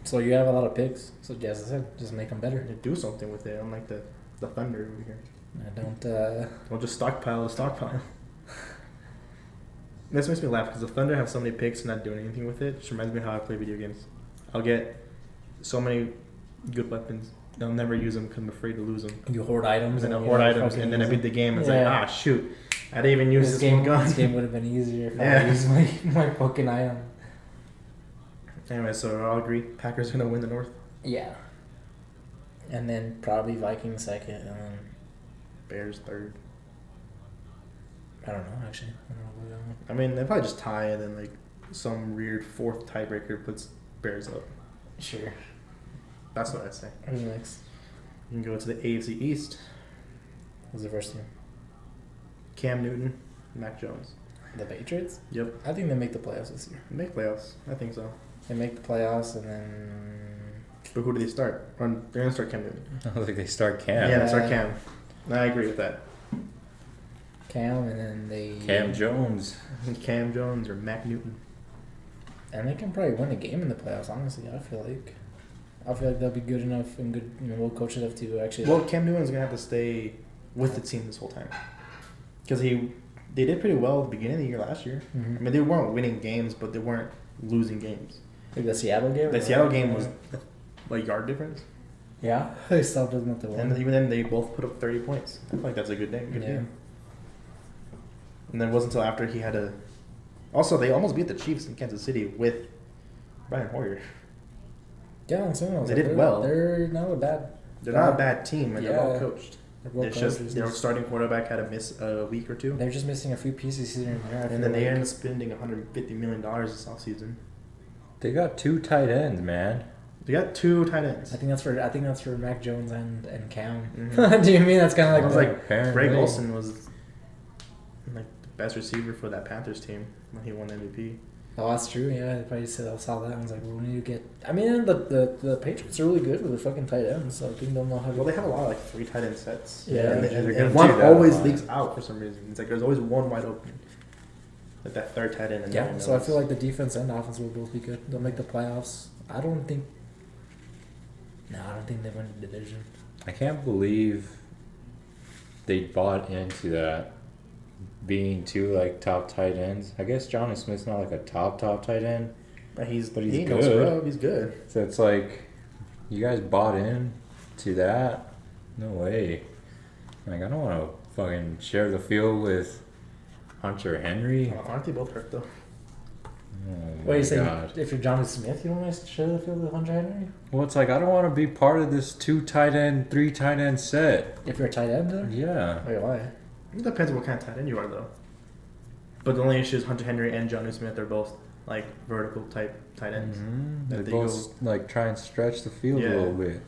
So you have a lot of picks. So as I said, just make them better. And do something with it, unlike the Thunder over here. I don't. Don't just stockpile the stockpile. This makes me laugh because the Thunder have so many picks and not doing anything with it. Just reminds me of how I play video games. I'll get so many good weapons. I'll never use them because I'm afraid to lose them. You hoard items. And then I hoard items, and then I beat the game. And it's like, Yeah. shoot, I didn't even use this game. one gun. This game would have been easier if Yeah. I used my fucking item. Anyway, so I'll agree. Packers gonna win the North. Yeah. And then probably Vikings second, and then Bears 3rd. I don't know actually. I don't know what that one. I mean, they probably just tie, and then like some weird 4th tiebreaker puts Bears up. Sure. That's what I'd say. Who's next? You can go to the AFC East. Who's the first team? Cam Newton, Mac Jones. The Patriots. Yep. I think they make the playoffs this year. Make playoffs. I think so. They make the playoffs, and then But who do they start? They're gonna start Cam Newton. I think they start Cam. Yeah, they start Cam. I agree with that. Cam, and then they Cam Jones. Cam Jones or Mac Newton. And they can probably win a game in the playoffs. Honestly, I feel like they'll be good enough and good, well coached enough to actually. Well, Cam Newton's gonna have to stay with the team this whole time because they did pretty well at the beginning of the year last year. Mhm. I mean, they weren't winning games, but they weren't losing games. Like the Seattle game. The Seattle game was a yard difference, Yeah, they still doesn't have to win. and even then they both put up 30 points. I feel like that's a good day, good Yeah. game. And then it wasn't until after he had a. Also, they almost beat the Chiefs in Kansas City with Brian Hoyer. Yeah, I'm saying They did well. They're not a bad. They're not a bad team, and they're well Yeah. coached. They're well It's just coached. their starting quarterback had to miss a week or two, They're just missing a few pieces here and there. I and feel then they like. ended up spending $150 million this offseason. They got 2 tight ends, man. They got 2 tight ends. I think that's for Mac Jones and Cam. Mhm. Do you mean that's kind of I like was the- like, apparently. Greg Olsen was like the best receiver for that Panthers team when he won MVP. Oh, that's true. Yeah, they probably saw that and was like, well, we need to get. I mean, the Patriots are really good with their fucking tight ends, so I think they'll know how to. Well, they have a lot of like 3 tight end sets. Yeah, and, they're and gonna one do that always a lot. leaks out for some reason. It's like there's always one wide open, like that 3rd tight end. And no Yeah, one so I knows. feel like the defense and offense will both be good. They'll make the playoffs. I don't think they win the division. I can't believe they bought into that being 2 like top tight ends. I guess Johnny Smith's not like a top tight end, But he's But he's he good. knows scrub. He's good. so it's like you guys bought in to that. No way. Like I don't want to fucking share the field with Hunter Henry. Aren't they both hurt though? Oh What are you saying? God. If you're Johnny Smith, you don't want to share the field with Hunter Henry? Well, it's like I don't want to be part of this 2 tight end, 3 tight end set. If you're a tight end, then? Yeah. Wait, why? It depends what kind of tight end you are though. But the only issue is Hunter Henry and Johnny Smith are both like vertical type tight ends. Mhm. That They they both like try and stretch the field Yeah. a little bit.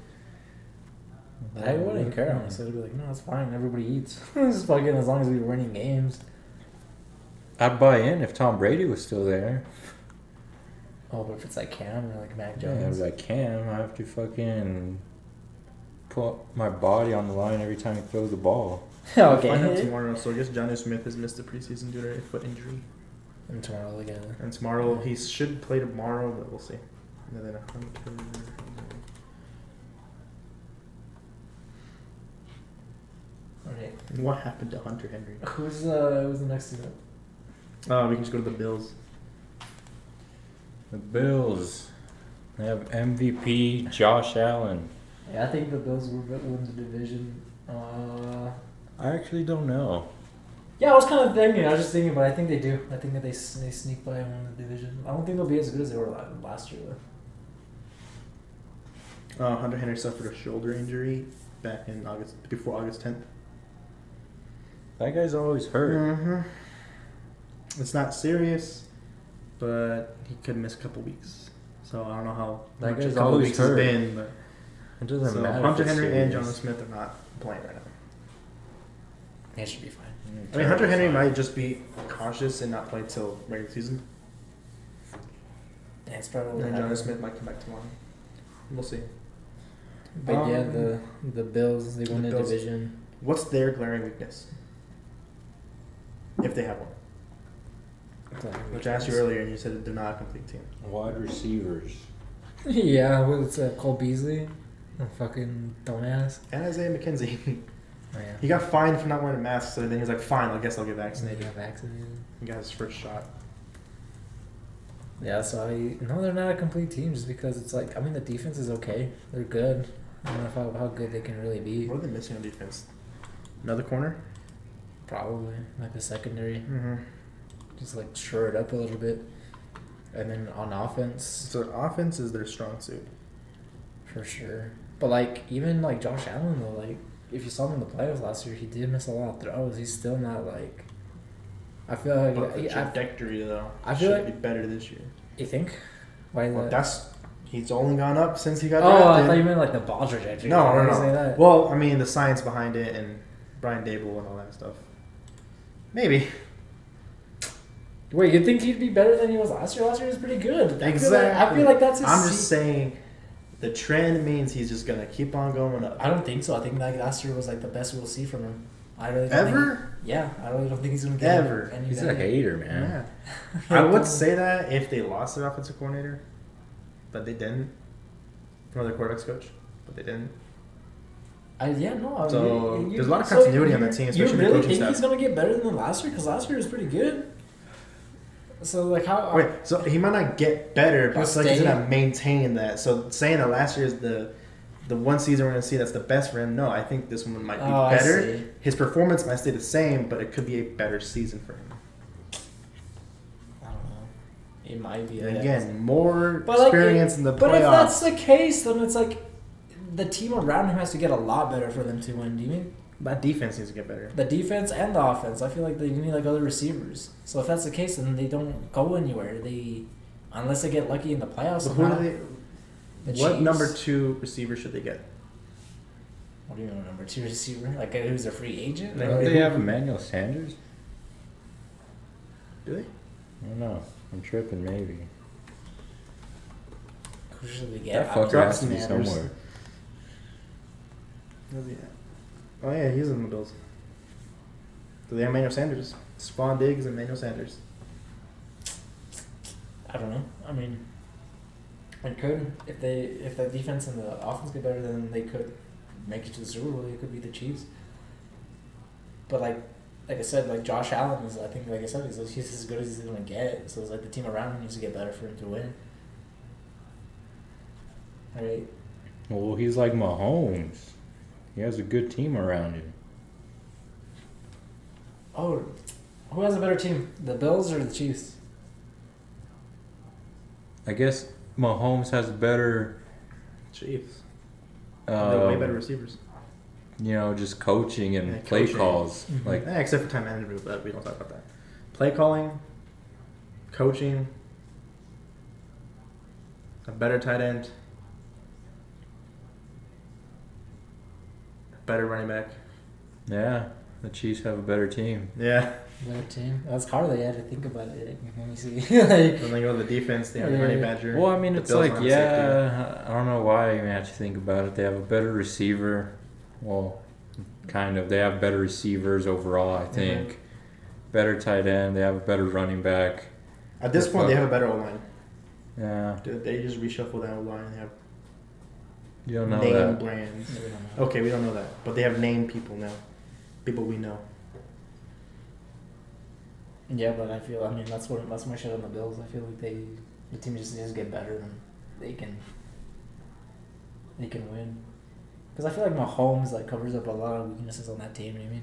I wouldn't care, honestly. I'd be like, no, it's fine. Everybody eats. It's fucking as long as we're winning games. I'd buy in if Tom Brady was still there. Oh, but if it's like Cam or like Mac Yeah, I'd Jones. be like, Cam, I have to fucking put my body on the line every time he throws the ball. We'll find out Okay. tomorrow. So I guess Johnny Smith has missed the preseason due to a foot injury. And tomorrow again. And tomorrow, he should play tomorrow, but we'll see. And then Okay. what happened to Hunter Henry? Who's the next team? We can just go to the Bills. The Bills. They have MVP Josh Allen. Yeah, I think the Bills will win the division. I actually don't know. Yeah, I was kind of thinking. I was just thinking, but I think they do. I think that they sneak by and win the division. I don't think they'll be as good as they were last year, though. Hunter Henry suffered a shoulder injury back in before August 10th. That guy's always hurt. Mm-hmm. It's not serious, but he could miss a couple weeks. So I don't know how That much a guy's couple always weeks hurt. has been, but It doesn't so matter. Hunter if it's Henry and serious. Jonathan Smith are not playing right now. They should be fine. I mean, Hunter Henry might just be cautious and not play till regular season. That's probably And what then Jonathan happens. Smith might come back tomorrow. We'll see. But yeah, the Bills, they won the Bills. division. What's their glaring weakness? If they have one. Which I asked you earlier, and you said they're not a complete team. Wide receivers. Yeah, well, it's Cole Beasley. A fucking dumbass. And Isaiah McKenzie. Oh, yeah. He got fined for not wearing a mask, so then he was like, fine, I guess I'll get And then vaccinated. he got vaccinated. He got his first shot. Yeah, so no, they're not a complete team just because it's like, I mean, the defense is okay. They're good. I don't know how good they can really be. What are they missing on defense? Another corner? Probably. Like the secondary. Mm-hmm. Just like shore it up a little bit. And then on offense, So offense is their strong suit. for sure. But like, even like Josh Allen, though, like, if you saw him in the playoffs last year, he did miss a lot of throws. He's still not like. I feel like. But the trajectory, though, I feel should like- be better this year. You think? Why Well, that? he's only gone up since he got Oh, I drafted. thought you meant like the ball trajectory. No, Why no, did you say no. that? Well, I mean, the science behind it and Brian Dable and all that stuff. Maybe. Wait, you think he'd be better than he was last year? Last year was pretty good. Exactly. I feel like that's his I'm just saying the trend means he's just going to keep on going up. I don't think so. I think like last year was like the best we'll see from him. I really don't Ever? Think I really don't think he's gonna get Ever. any He's a better. hater, man. Yeah. I would say that if they lost their offensive coordinator, but they didn't. Or their quarterbacks coach, but they didn't. No. So, there's a lot of continuity on that team, especially You the really coaching think staff. he's gonna get better than last year? Because last year was pretty good. So like how? Wait, so he might not get better, but I He'll feel like he's stay. gonna maintain that. So saying that last year is the one season we're gonna see that's the best for him. No, I think this one might be Oh, I better. see. His performance might stay the same, but it could be a better season for him. I don't know. It might be. And I again, guess. more But, like, experience in the But if that's playoffs. the case, then it's like the team around him has to get a lot better for them to win. Do you mean That defense needs to get better. the defense and the offense? I feel like they need like other receivers. So if that's the case, then they don't go anywhere. Unless they get lucky in the playoffs. So who somehow. do The they? What Chiefs. number 2 receiver should they get? What do you mean number 2 receiver? Like who's a free agent? Like, Don't Or they have Emmanuel Sanders? Do they? I don't know. I'm tripping, maybe. who should they That get? fucker dropped has to be Sanders. somewhere. Where's he at? Oh yeah, he's in the Bills. So they have Emmanuel Sanders, Spawn Diggs, and Emmanuel Sanders. I don't know. I mean, it could if the defense and the offense get better, then they could make it to the Super Bowl. It could be the Chiefs. But like I said, like Josh Allen is, I think, like I said, he's as good as he's gonna get. So it's like the team around him needs to get better for him to win. Right? Well, he's like Mahomes. He has a good team around him. Oh, who has a better team, the Bills or the Chiefs? I guess Mahomes has better, Chiefs. They're way better um, receivers. just coaching and Yeah, play coaching. calls. Mhm. Like, Except for time management, but we don't talk about that. Play calling, coaching, a better tight end, better running back. yeah, the Chiefs have a better team. Yeah. Better team. That's hard. They had to think about it. Let me see. like, When they go to the defense, they have a Yeah. running badger. Well, I mean, The it's Bills like, don't have a safety. yeah, I don't know why you have to think about it. They have a better receiver. Well, kind of. They have better receivers overall, I think. Better tight end. They have a better running back. At this point, they have a better O-line. Yeah, They just reshuffle that O-line. They have you don't know name that. brands. we don't know. Okay, we don't know that. But they have named people now. People we know. Yeah, but I mean that's my shit on the Bills. I feel like the team just needs to get better and they can win. Because I feel like Mahomes like covers up a lot of weaknesses on that team. You know what I mean?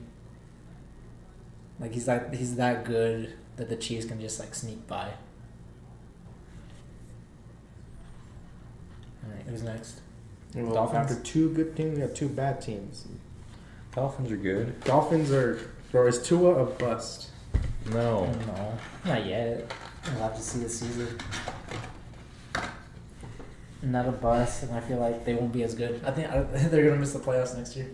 Like he's that good that the Chiefs can just like sneak by. All right, who's next? Well, Dolphins? after 2 good teams, we got 2 bad teams. Dolphins are good. Dolphins are, or is Tua a bust? No. No, not yet. We'll have to see the season. Not a bust, and I feel like they won't be as good. I think they're gonna miss the playoffs next year.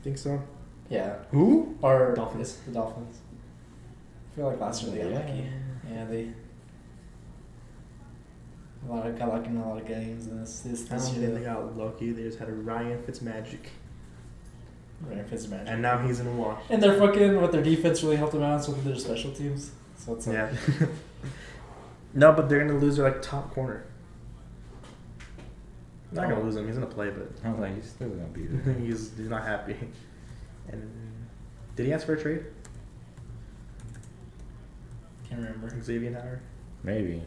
Think so? Yeah, Who? or Dolphins. The Dolphins. I feel like last year they got lucky. Yeah, they got lucky in a lot of games, and this I don't year think they got lucky. They just had a Ryan Fitzmagic. Ryan Fitzmagic. And now he's in a wash. And they're fucking with their defense really helped them out, so with their special teams. So it's like, Yeah. No, but they're gonna lose their like top corner. Not gonna lose him. He's gonna play, but I was like, he's still gonna be there. he's not happy. And did he ask for a trade? can't remember. Xavier Howard. Maybe.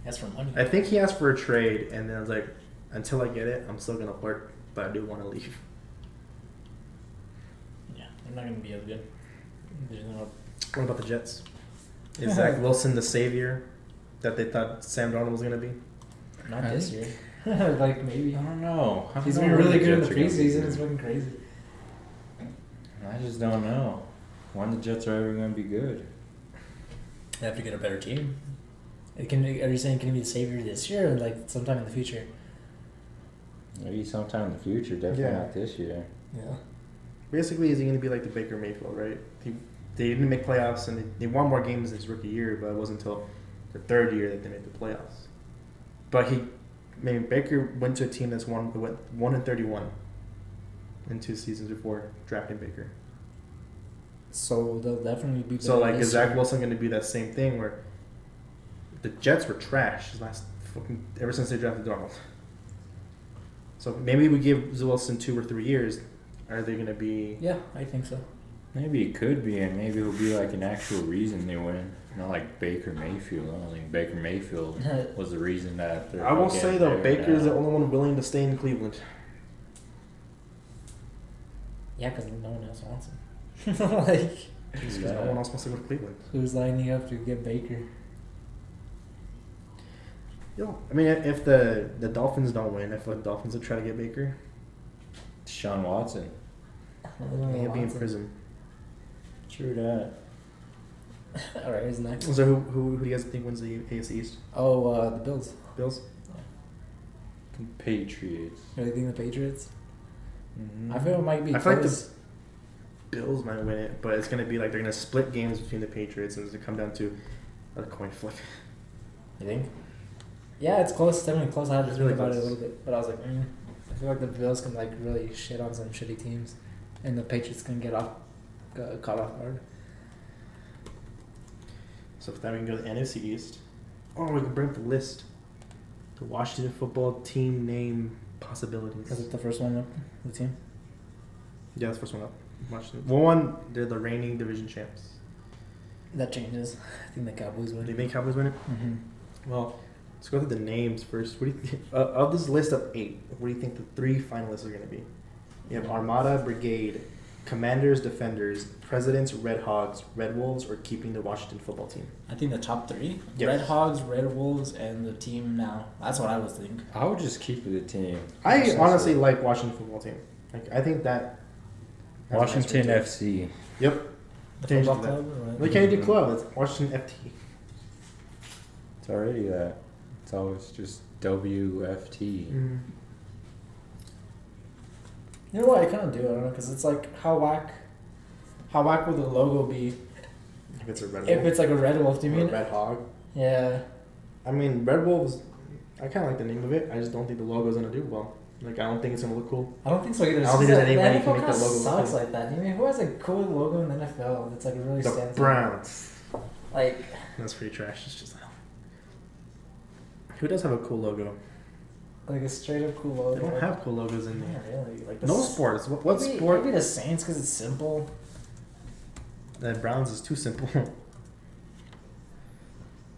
That's for money. I think he asked for a trade, and then I was like, until I get it, I'm still gonna work, but I do want to leave. Yeah, they're not gonna be as good. There's no. What about the Jets? Is Zach Wilson the savior that they thought Sam Darnold was gonna be? Not I this think- year. Like maybe. I don't know. I He's don't been know really when good in the Jets are gonna be preseason. good. It's fucking crazy. I just don't know when the Jets are ever gonna be good. They have to get a better team. Are you saying can he be the savior this year or like sometime in the future? Maybe sometime in the future. Definitely Yeah. not this year. Yeah. Basically, is he gonna be like the Baker Mayfield, right? They didn't make playoffs, and they won more games his rookie year, but it wasn't until the 3rd year that they made the playoffs. But Baker went to a team that's went 1-31 in 2 seasons before drafting Baker. So they'll definitely be. So like, this is Zach year. Wilson going to be that same thing where the Jets were trash ever since they drafted Darnold? So maybe we give Wilson 2 or 3 years. Are they going to be? Yeah, I think so. Maybe it could be, and maybe it'll be like an actual reason they win. Not like Baker Mayfield. I don't think Baker Mayfield was the reason that they're I will fucking say though, there Baker's now. the only one willing to stay in Cleveland. Yeah, because no one else wants him. Like, Because no one else wants to go to Cleveland. who's lining up to get Baker? Yo, I mean, if the Dolphins don't win, if the Dolphins will try to get Baker, Deshaun Watson. he'll be in prison. True that. All right, who's next? So who do you guys think wins the AFC East? Oh, the Bills. Bills? The Patriots. Really think the Patriots? Mm-hmm. I feel it might be I feel like close. the Bills might win it, but it's gonna be like they're gonna split games between the Patriots, and it's gonna come down to a coin flip. You think? Yeah, it's close. It's definitely close. I had to It's think really about it a close. little bit, but I was like, I feel like the Bills can like really shit on some shitty teams, and the Patriots can get caught off guard. So if that we can go to the NFC East. Oh, we can bring up the list. The Washington football team name possibilities. Is it the first one up? The team? Yeah, that's the first one up. Washington. Well, they're the reigning division champs. That changes. I think the Cowboys win. They make Cowboys win it. Mm-hmm. Well, let's go through the names first. What do you think, of this list of 8? What do you think the 3 finalists are going to be? You have Armada, Brigade, Commanders, Defenders, Presidents, Red Hogs, Red Wolves, or keeping the Washington football team. I think the top 3: Yes. Red Hogs, Red Wolves, and the team now. That's what I was thinking. I would just keep the team. I honestly like Washington football team. Like, I think that that's a nice Washington ring to it. FC. Yep. The Change football that. club. Or what? We can't do club. It's Washington FT. It's already that. It's always just WFT. Mm. You know what? I kind of do. I don't know because it's like how whack would the logo be If it's a Red Wolf. if it's like a Red Wolf? Do you or a mean? Red Hog. Yeah. I mean, Red Wolves, I kind of like the name of it. I just don't think the logo's going to do well. Like, I don't think it's going to look cool. I don't think so either. I don't think there's any way you can The make NFL that kinda logo look sucks cool. like that. I mean, who has a cool logo in the NFL that's like really The stands out? Browns. Like, That's pretty trash. It's just who does have a cool logo? like a straight up cool logo. They don't have cool logos in there. Not really. Like No sports. What maybe, sport? Maybe the Saints because it's simple. The Browns is too simple.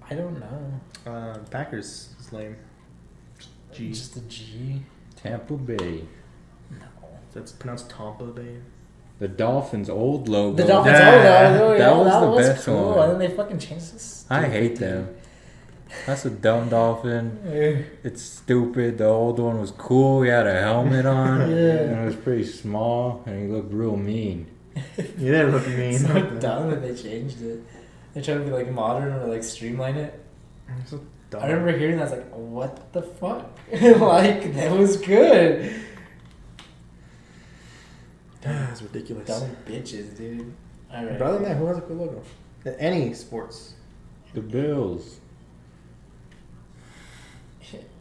I don't know. Packers is lame. G. Just a G. Tampa Bay. No. That's pronounced Tampa Bay. The Dolphins' old logo. The Dolphins. Yeah. Oh, yeah, That was the best cool. one. And then they fucking changed this. I hate them. That's a dumb dolphin. It's stupid. The old one was cool. He had a helmet on. And it was pretty small, and he looked real mean. You didn't look mean. It's so dumb that they changed it. They tried to be like modern or like streamline it. So dumb. I remember hearing that. I was like, what the fuck? Like, that was good. That's ridiculous. Dumb bitches, dude. Alright. But other than that, who has a cool logo? Any sports. The Bills.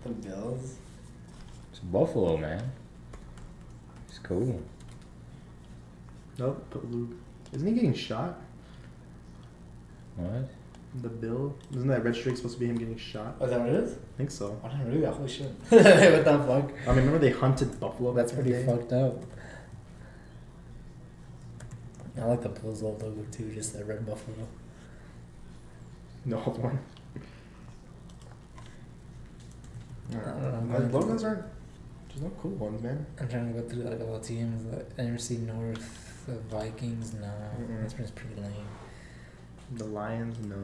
The Bills. It's Buffalo, man. It's cool. Nope. But Luke. Isn't he getting shot? What? The Bill? Isn't that red streak supposed to be him getting shot? Oh, is that what it is? I think so. I didn't read that. Holy shit. What the fuck? I mean, remember they hunted buffalo? That's back in pretty the day? fucked up. I like the Bills logo too, just that red buffalo. No one. I don't The know. logos aren't. There's no cool ones, man. I'm trying to go through like all the teams. Like, I never see North, the Vikings. No, Mm-mm. that's pretty lame. The Lions, no.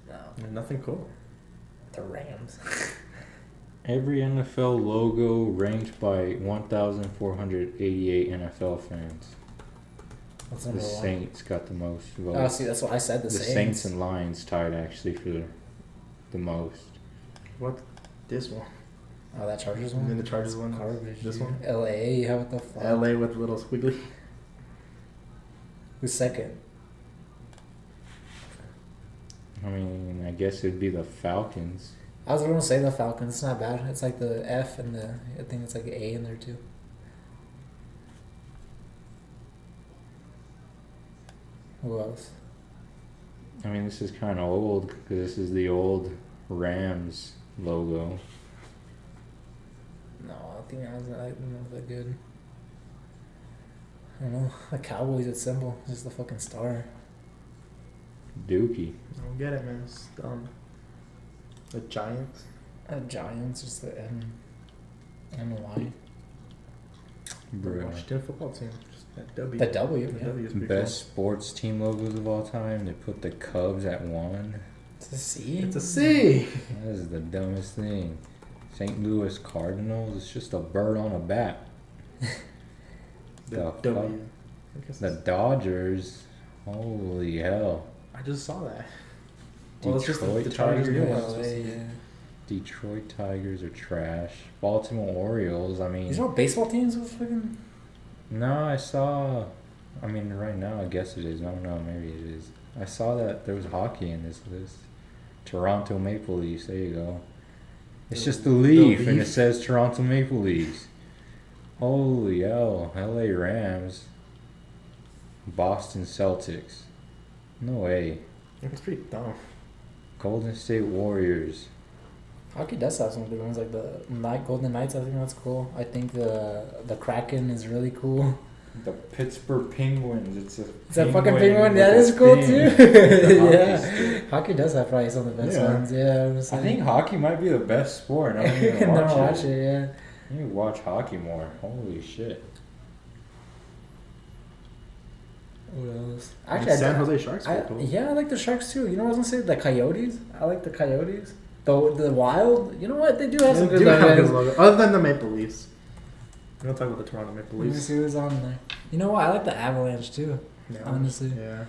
No, Nothing cool. the Rams. Every NFL logo ranked by 1,488 NFL fans. What's The number one? Saints got the most votes. Oh, see, that's what I said. The, The Saints and Lions tied actually for the most. What? This one. Oh, that Chargers And one. then the Chargers one. Garbage. This dude. one. LA. How what the fuck? LA with little squiggly. Who's second? I mean, I guess it'd be the Falcons. I was gonna say the Falcons. It's not bad. It's like the F and the. I think it's like an A in there too. Who else? I mean, this is kind of old because this is the old Rams logo. No, I think I don't know that good. I don't know. The Cowboys at symbol, just the fucking star. Dookie. I don't get it, man. It's dumb. The Giants. Giants, just the N and Y. The Bro. Washington football team. Just that W. The W. The Yeah. W is pretty Best sports team logos of all time. They put the Cubs at 1. It's a C. cool. It's a C. That is the dumbest thing. St. Louis Cardinals. It's just a bird on a bat. The The W. fuck? I guess The it's- Dodgers. Holy hell. I just saw that. Well, it's just Detroit the Chargers. Tigers? Yeah, Yeah, it's just- yeah. Detroit Tigers are trash. Baltimore Orioles. I mean, There's no baseball teams with fucking. no, I saw. I mean, right now, I guess it is. I don't know. Maybe it is. I saw that there was hockey in this list. Toronto Maple Leafs. There you go. It's just the leaf, and it leaf. says Toronto Maple Leafs. Holy hell. LA Rams. Boston Celtics. No way. It's pretty dumb. Golden State Warriors. Hockey does have some good ones, like the Golden Knights. I think that's cool. I think the Kraken is really cool. The Pittsburgh Penguins. It's a fucking penguin. That is cool too. Yeah, hockey does have probably some of the best Yeah. ones. Yeah, I'm I saying. think hockey might be the best sport. I don't even Never watch watch it. it. Yeah. You need to watch hockey more. Holy shit. What else? And Actually, San Jose Sharks are cool. yeah, I like the Sharks too. You know what I was gonna say? The Coyotes. I like the Coyotes. The Wild. You know what? They do have some They good do have logos. good logo. Other than the Maple Leafs. We don't talk about the Toronto Maple Let me Leafs. see who's on there. You know what? I like the Avalanche too. Yeah. Honestly. Yeah.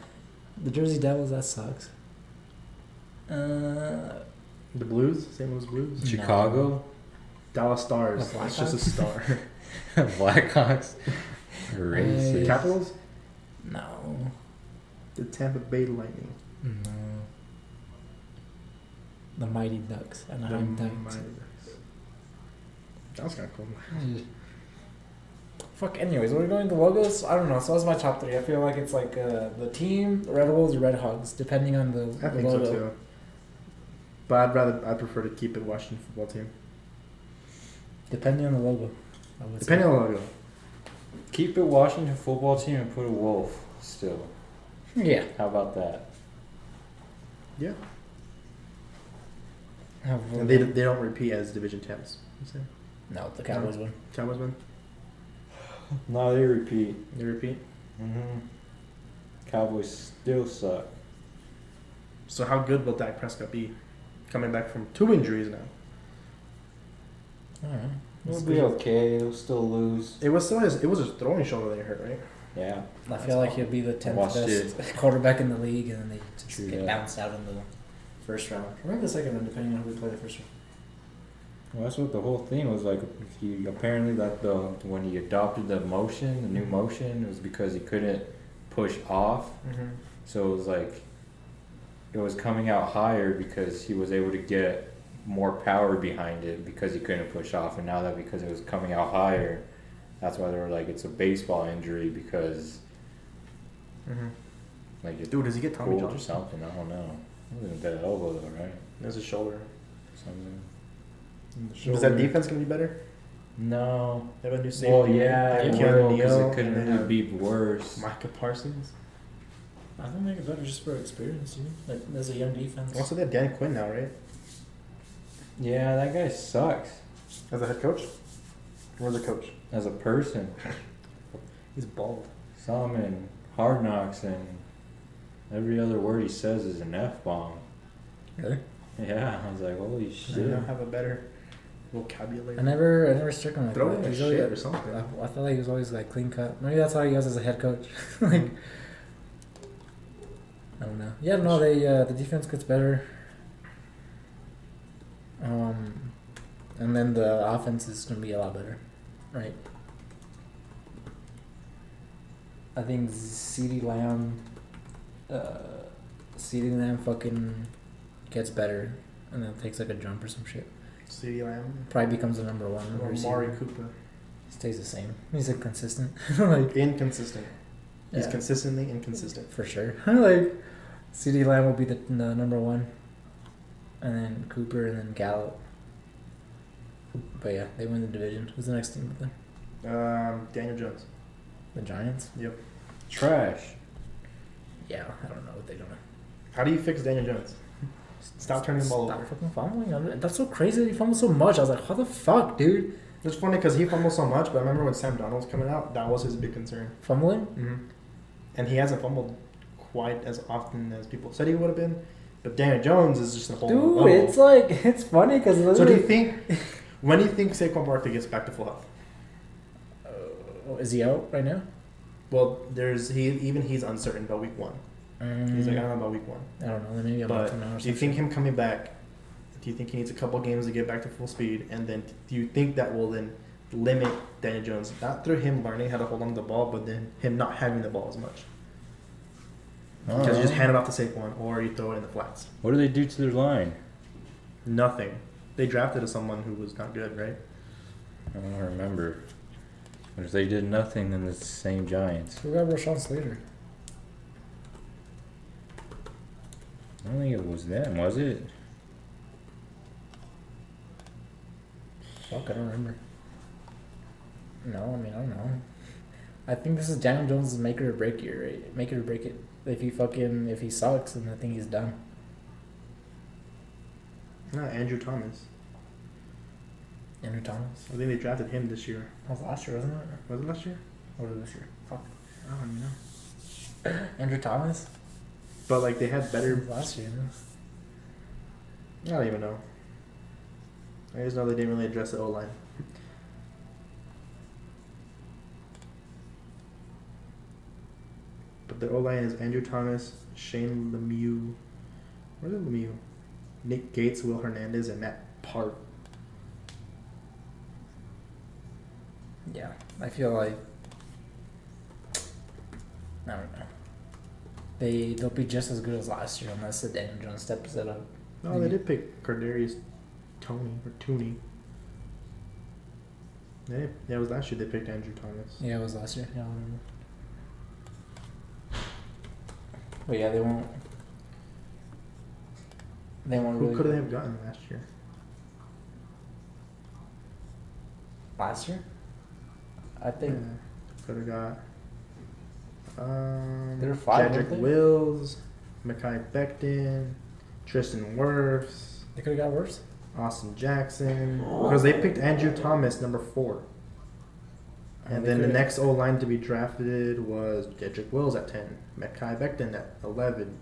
The Jersey Devils. That sucks. The Blues. St. Louis Blues. Chicago. Dallas Stars. The It's just a Blackhawks? star. Blackhawks. the Racist. Capitals. No. The Tampa Bay Lightning. No. The Mighty Ducks. Anaheim The Ducks. Mighty Ducks. That was kind of cool. Fuck. Anyways, what are we going to logos? I don't know. So that's my top three. I feel like it's like the team, the Red Wolves, the Red Hogs, depending on the I think logo. so too. But I'd prefer to keep it Washington football team. Depending on the logo. I would Depending say. on the logo. Keep it Washington football team and put a wolf still. Yeah. How about that? Yeah. Have And they don't repeat as division champs. You say? No, the Cowboys win. Cowboys win. No, they repeat. They repeat. Mm-hmm. Cowboys still suck. So how good will Dak Prescott be coming back from 2 injuries now? I don't know. He'll be okay. He'll still lose. It was his throwing shoulder that he hurt, right? Yeah. I feel like he'll be the 10th Watched best quarterback in the league, and then they just True get that. bounced out in the first round. Or maybe the second round, depending on who we play the first round. Well, that's what the whole thing was like. He apparently when he adopted the motion, the new motion, it was because he couldn't push off. Mm-hmm. So it was like it was coming out higher because he was able to get more power behind it because he couldn't push off, and now that because it was coming out higher, that's why they were like it's a baseball injury because like it Dude, does he get Tommy pulled John? or something? I don't know. It wasn't a bad elbow though, right? That's his shoulder. Something. Is that defense gonna be better? No. They have a new safety. Well, yeah, They have it Keanu will because Neal, it couldn't and they really have be worse. Micah Parsons. I think they get better just for experience, dude. Like, there's a young defense. Also, they have Dan Quinn now, right? Yeah, that guy sucks As a head coach? Or as a coach? as a person. He's bald. Saw him in Hard Knocks, and every other word he says is an F-bomb. Really? Yeah, I was like, holy They shit. don't have a better vocabulary. I never struck him like Throw that. him He's a always shit like- or something. I felt like he was always like clean cut. Maybe that's how he was as a head coach. Like, I don't know. Yeah, no, the defense gets better. And then the offense is gonna be a lot better, right? I think CeeDee Lamb fucking gets better, and then takes like a jump or some shit. CeeDee Lamb. Probably becomes the number one Or receiver. Amari Cooper. Stays the same. He's like consistent. Like, Inconsistent. He's yeah, consistently inconsistent. for sure. Like, CeeDee Lamb will be the number one, and then Cooper, and then Gallup. But yeah, they win the division. Who's the next team with them? Daniel Jones. The Giants. Yep. Trash. Yeah, I don't know what they're doing. How do you fix Daniel Jones? Stop turning the ball Stop over. fucking fumbling. That's so crazy that he fumbles so much. I was like, how the fuck, dude? It's funny because he fumbles so much, but I remember when Sam Darnold was coming out, that was his big concern. Fumbling? Mm-hmm. And he hasn't fumbled quite as often as people said he would have been. But Daniel Jones is just a whole Dude, level. it's like, it's funny because... So do you think, when do you think Saquon Barkley gets back to full health? Is he out right now? Well, he's uncertain about week 1. He's like, I don't know about week 1. I don't know. Then maybe a month from now or But something. do you think him coming back, do you think he needs a couple games to get back to full speed? And then do you think that will then limit Daniel Jones, not through him learning how to hold on to the ball, but then him not having the ball as much? Because you just hand it off to Saquon or you throw it in the flats. What do they do to their line? Nothing. They drafted someone who was not good, right? I don't remember. But if they did nothing, then it's the same Giants. Who got Rashawn Slater? I don't think it was them, was it? Fuck, I don't remember. No, I mean, I don't know. I think this is Daniel Jones' make it or break year, right? Make it or break it. If he sucks, then I think he's done. No, Andrew Thomas. Andrew Thomas. I think they drafted him this year. That was last year, wasn't it? Was it last year? Or was it this year? Fuck. I don't even know. Andrew Thomas? But like they had It better. was last year. I don't even know. I just know they didn't really address the O line. But the O line is Andrew Thomas, Shane Lemieux. Where's Lemieux? Nick Gates, Will Hernandez, and Matt Part. Yeah, I feel like I don't know. They'll be just as good as last year unless the Daniel Jones steps it up. No, they did pick Kadarius Toney or Tooney. Yeah, it was last year they picked Andrew Thomas. Yeah, it was last year. Yeah, I remember. But yeah, they won't. They won't. Who really could they have gotten last year? Last year? I think Could have got. There were 5, Jedrick weren't they? Wills, Mekhi Becton, Tristan Wirfs, they could have got worse. Austin Jackson. Because they picked Andrew Thomas, number 4. And they then the coulda- next O-line to be drafted was Jedrick Wills at 10, Mekhi Becton at 11,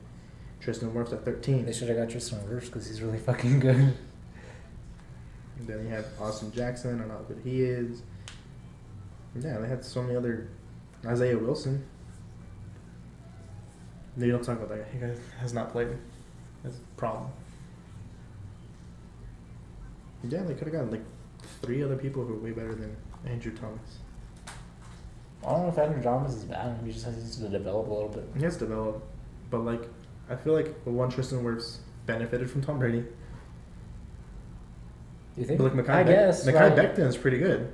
Tristan Wirfs at 13. They should have got Tristan Wirfs because he's really fucking good. And then you have Austin Jackson. I don't know how good he is. Yeah, they had so many other. Isaiah Wilson. They don't talk about that. He has not played. That's a problem. Yeah, they could have gotten like 3 other people who are way better than Andrew Thomas. I don't know if Andrew Thomas is bad. He just has to develop a little bit. He has developed, but like I feel like the one Tristan Wirfs benefited from Tom Brady. You think? But like I guess. Mekhi Becton is pretty good.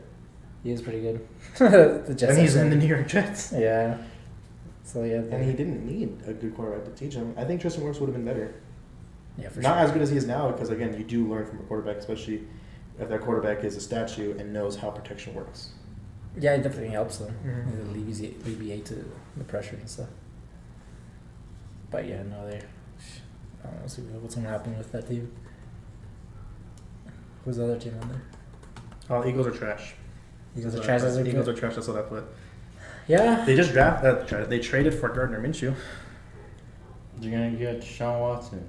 He is pretty good. The Jets And he's in the New York Jets. Yeah. So yeah. And he didn't need a good quarterback to teach him. I think Tristan Wirfs would have been better. Yeah, for Not sure. as good as he is now, because again, you do learn from a quarterback, especially if that quarterback is a statue and knows how protection works. Yeah, it definitely helps them. Mhm. It alleviates the pressure and stuff. But yeah, no, I don't know. See what's gonna happen with that team. Who's the other team on there? Oh, Eagles are trash. Eagles are trash. Eagles are trash. That's what I put. Yeah. They just They traded for Gardner Minshew. You're gonna get Deshaun Watson.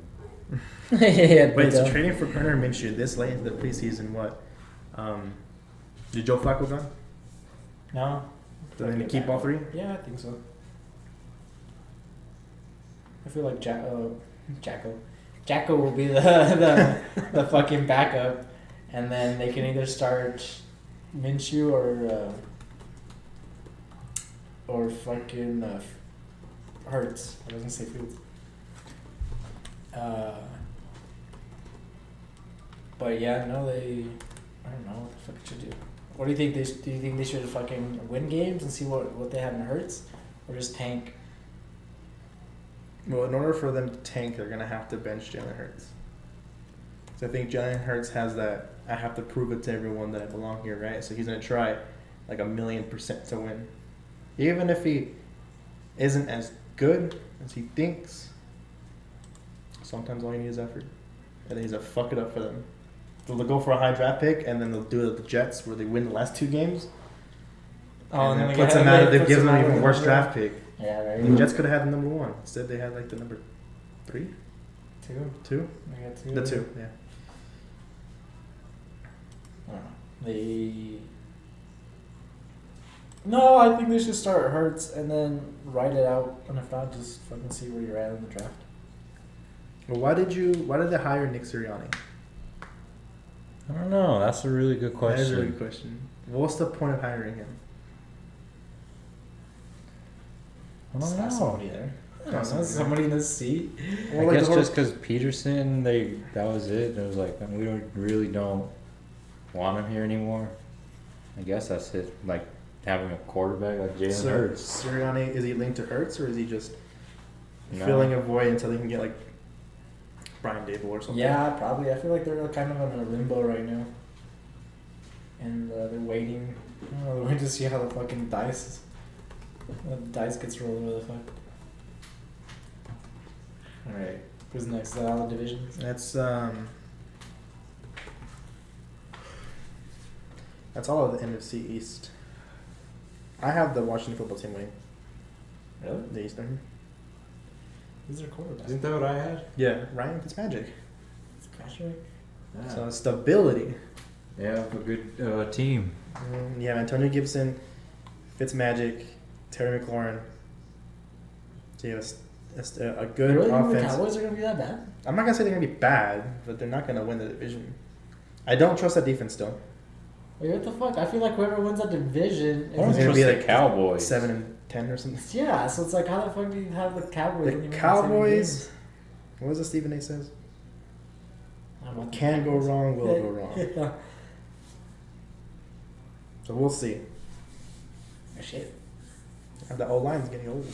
Yeah. Wait, so trading for Gardner Minshew this late into the preseason? What? Did Joe Flacco gone? No. Did they keep all 3? Yeah, I think so. I feel like Jacko will be the fucking backup, and then they can either start Minshew or fucking Hurts. I was gonna say Fields. But yeah, no, I don't know what the fuck it should do. What do you think? Do you think they should fucking win games and see what they have in Hurts, or just tank? Well, in order for them to tank, they're gonna have to bench Jalen Hurts. So I think Jalen Hurts has that. I have to prove it to everyone that I belong here, right? So he's gonna try like 1,000,000% to win, even if he isn't as good as he thinks. Sometimes all you need is effort, and then he's gonna fuck it up for them. They'll go for a high draft pick, and then they'll do it at the Jets, where they win the last 2 games. And then puts them out. They've given them an even worse draft pick. Yeah, right. The Jets could have had the number 1. Instead, they had like the number 3, 2. 2. They got 2. The 2, yeah. I don't know. No, I think they should start Hurts and then write it out, and if not, just fucking see where you're at in the draft. Well, why did they hire Nick Sirianni? I don't know. That's a really good question. That is a really good question. What's the point of hiring him? I don't know. Somebody there. I don't know, Somebody. somebody in the seat. Well, I like guess the whole- just because Peterson, that was it. It was like we don't want him here anymore. I guess that's it. Like having a quarterback like Jalen So Hurts. Sirianni, is he linked to Hurts, or is he just No. filling a void until they can get like Brian Dable or something? Yeah, probably. I feel like they're kind of in a limbo right now. And they're waiting. I don't know, they're waiting to see how the fucking dice gets rolled over the fuck. Alright. Who's next? Is that all the divisions? That's all of the NFC East. I have the Washington football team winning Really? the Eastern. These are quarterbacks. Isn't that what I had? Yeah, Ryan Fitzmagic. It's Patrick. Yeah. So stability. Yeah, a good team. Yeah, Antonio Gibson, Fitzmagic, Terry McLaurin. So you have a good You really think the offense. Cowboys are going to be that bad? I'm not gonna say they're gonna be bad, but they're not gonna win the division. I don't trust that defense still. Wait, what the fuck? I feel like whoever wins that division I don't It's is gonna trust be the like Cowboys. 7-10 or something. yeah, so it's like, how the fuck do you have the Cowboys? when you The win 7 Cowboys. games? What was it Stephen A. says? I don't know. Can go wrong, will go wrong. Yeah. So we'll see. Oh, shit. The O line's getting old.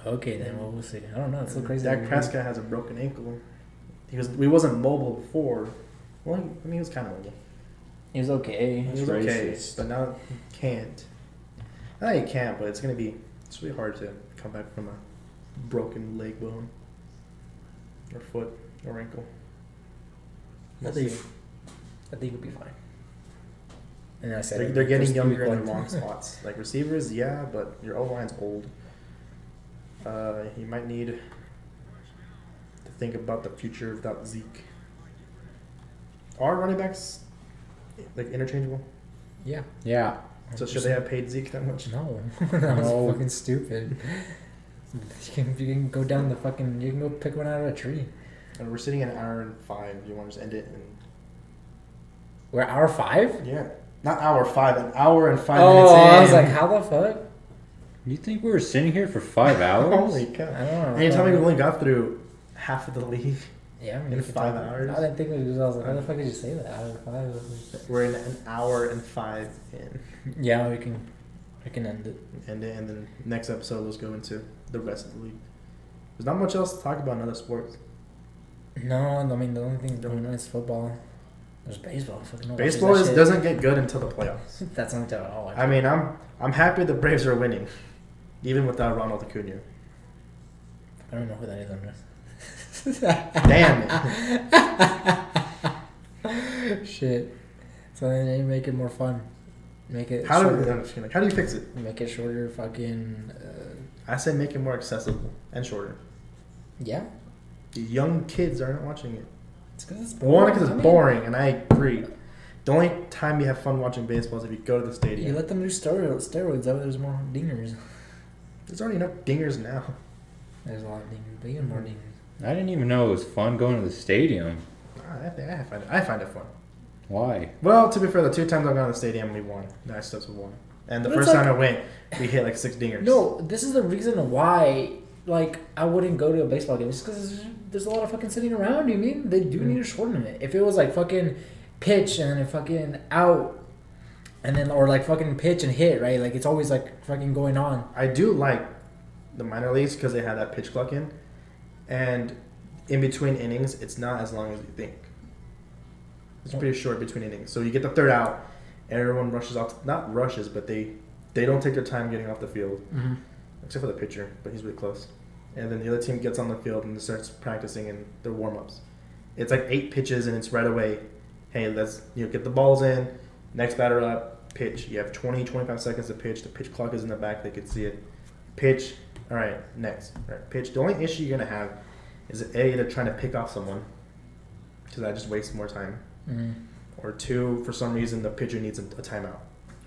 Okay, then we'll see. I don't know. It's so crazy. Dak Prescott has a broken ankle. He wasn't mobile before. Well, I mean, he was kind of mobile. He was okay. He was That's okay, racist. but now he can't. Not that he can't, but it's really hard to come back from a broken leg bone or foot or ankle. I think he'll be fine. And I said They're getting first younger in week the one. wrong spots. Like receivers, yeah, but your O line's old. He might need to think about the future without Zeke. Are running backs like interchangeable? Yeah. Yeah. So should they have paid Zeke that much? No. That was fucking stupid. You can go down the fucking. You can go pick one out of a tree. And we're sitting at an hour and 5. You want to just end it? We're hour 5? Yeah. Not hour 5, an hour and 5 Oh, minutes in. I was like, how the fuck? You think we were sitting here for 5 hours? Holy cow. I don't know. And you're telling me we only got through half of the league? Yeah, I mean, in you could 5 tell me. hours? I didn't think it was. I was like, how the fuck did you say that? Hour 5? We're in an hour and 5 in. Yeah, we can end it. And then next episode, let's go into the rest of the league. There's not much else to talk about in other sports. No, I mean the only thing going on is football. There's baseball. Fucking Baseball doesn't get good until the playoffs. That's not at all. I mean, I'm happy the Braves are winning, even without Ronald Acuna. I don't know who that is. Damn it! Shit. So then they make it more fun. Make it. How do shorter. you fix it? Make it shorter. Fucking. I say make it more accessible and shorter. Yeah. The young kids aren't watching it. It's because it's One, because it's boring, and I agree. The only time you have fun watching baseball is if you go to the stadium. You let them do steroids. That way there's more dingers. There's already enough dingers now. There's a lot of dingers, but even more dingers. I didn't even know it was fun going to the stadium. I find it fun. Why? Well, to be fair, the 2 times I've gone to the stadium, we won. The Nice Steps we won. And the But first it's time I went, we hit like 6 dingers. No, this is the reason why, like, I wouldn't go to a baseball game. It's because there's a lot of fucking sitting around, you mean? They do need to shorten it. If it was, like, fucking pitch and then fucking out, and then, or, like, fucking pitch and hit, right? Like, it's always, like, fucking going on. I do like the minor leagues because they have that pitch clock in. And in between innings, it's not as long as you think. It's pretty short between innings. So you get the 3rd out, everyone rushes off. Not rushes, but they don't take their time getting off the field. Mm-hmm. Except for the pitcher, but he's really close. And then the other team gets on the field and starts practicing in their warm-ups. It's like 8 pitches, and it's right away. Hey, let's get the balls in. Next batter up, pitch. You have 20, 25 seconds to pitch. The pitch clock is in the back. They can see it. Pitch. All right, next. All right, pitch. The only issue you're going to have is, A, they're trying to pick off someone, because that just wastes more time. Mm-hmm. Or 2, for some reason, the pitcher needs a timeout,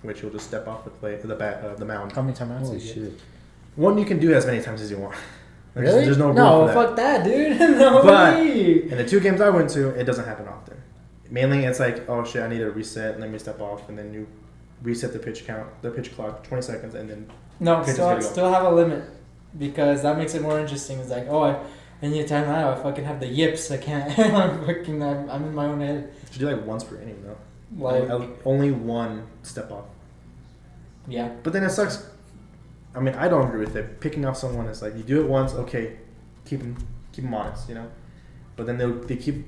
which he'll just step off the mound. How many timeouts? Holy shit. 1, you can do as many times as you want. Like, Really? There's no rule No, for that. fuck that, dude. No But way. in the 2 games I went to, it doesn't happen often. Mainly, it's like, oh shit, I need to reset. Let me step off, and then you reset the pitch clock, 20 seconds, and then No, pitcher's gotta go. still have a limit, because that makes it more interesting. It's like, oh, I need a timeout. I fucking have the yips. I can't. I'm in my own head. you should do like once per inning though. Like, Only 1 step off. yeah. But then it sucks. I mean, I don't agree with it. Picking off someone is like, you do it once, okay, keep them honest, But then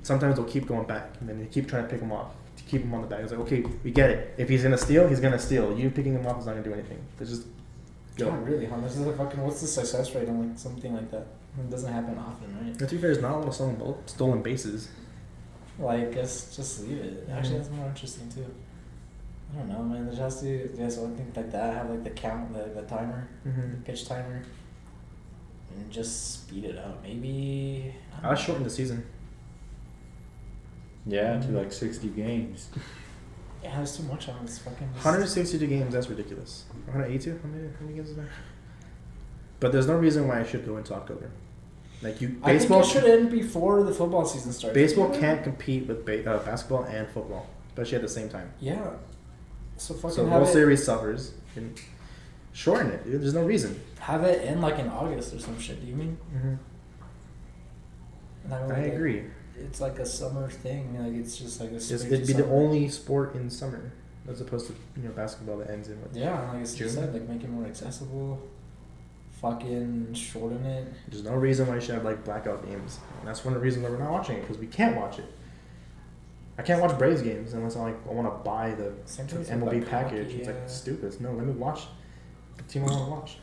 sometimes they'll keep going back, and then they keep trying to pick him off to keep him on the back. It's like, okay, we get it. If he's gonna steal, he's gonna steal. You picking him off is not gonna do anything. It's just go. Not really, huh? This is what's the success rate on like something like that? It doesn't happen often, right? To be fair, there's not a lot of stolen bases. Like, just leave it. Actually, that's more interesting too. I don't know, man. There has to something like that. Have like the count, the timer, the pitch timer, and just speed it up. Maybe. I shortened the season. Yeah, to like 60 games. Yeah, there's too much on this fucking. 162 games. That's ridiculous. 182. How many games is that? But there's no reason why I should go into October. Like baseball I think it should end before the football season starts. Baseball can't compete with basketball and football, especially at the same time. Yeah. So fucking So have World it, Series suffers. And shorten it, dude. There's no reason. have it end like in August or some shit. Do you mean? Mm-hmm. I agree. It's like a summer thing. Like it's just like a. It'd be the only sport in summer, as opposed to basketball that ends in what? Yeah, like I June? said, like make it more accessible. Fucking shorten it. There's no reason why you should have like blackout games. And that's one of the reasons why we're not watching it, because we can't watch it. I can't watch Braves games unless I want to buy the Same thing with, MLB like, package. hockey, It's like yeah. stupid. No, let me watch the team I want to watch.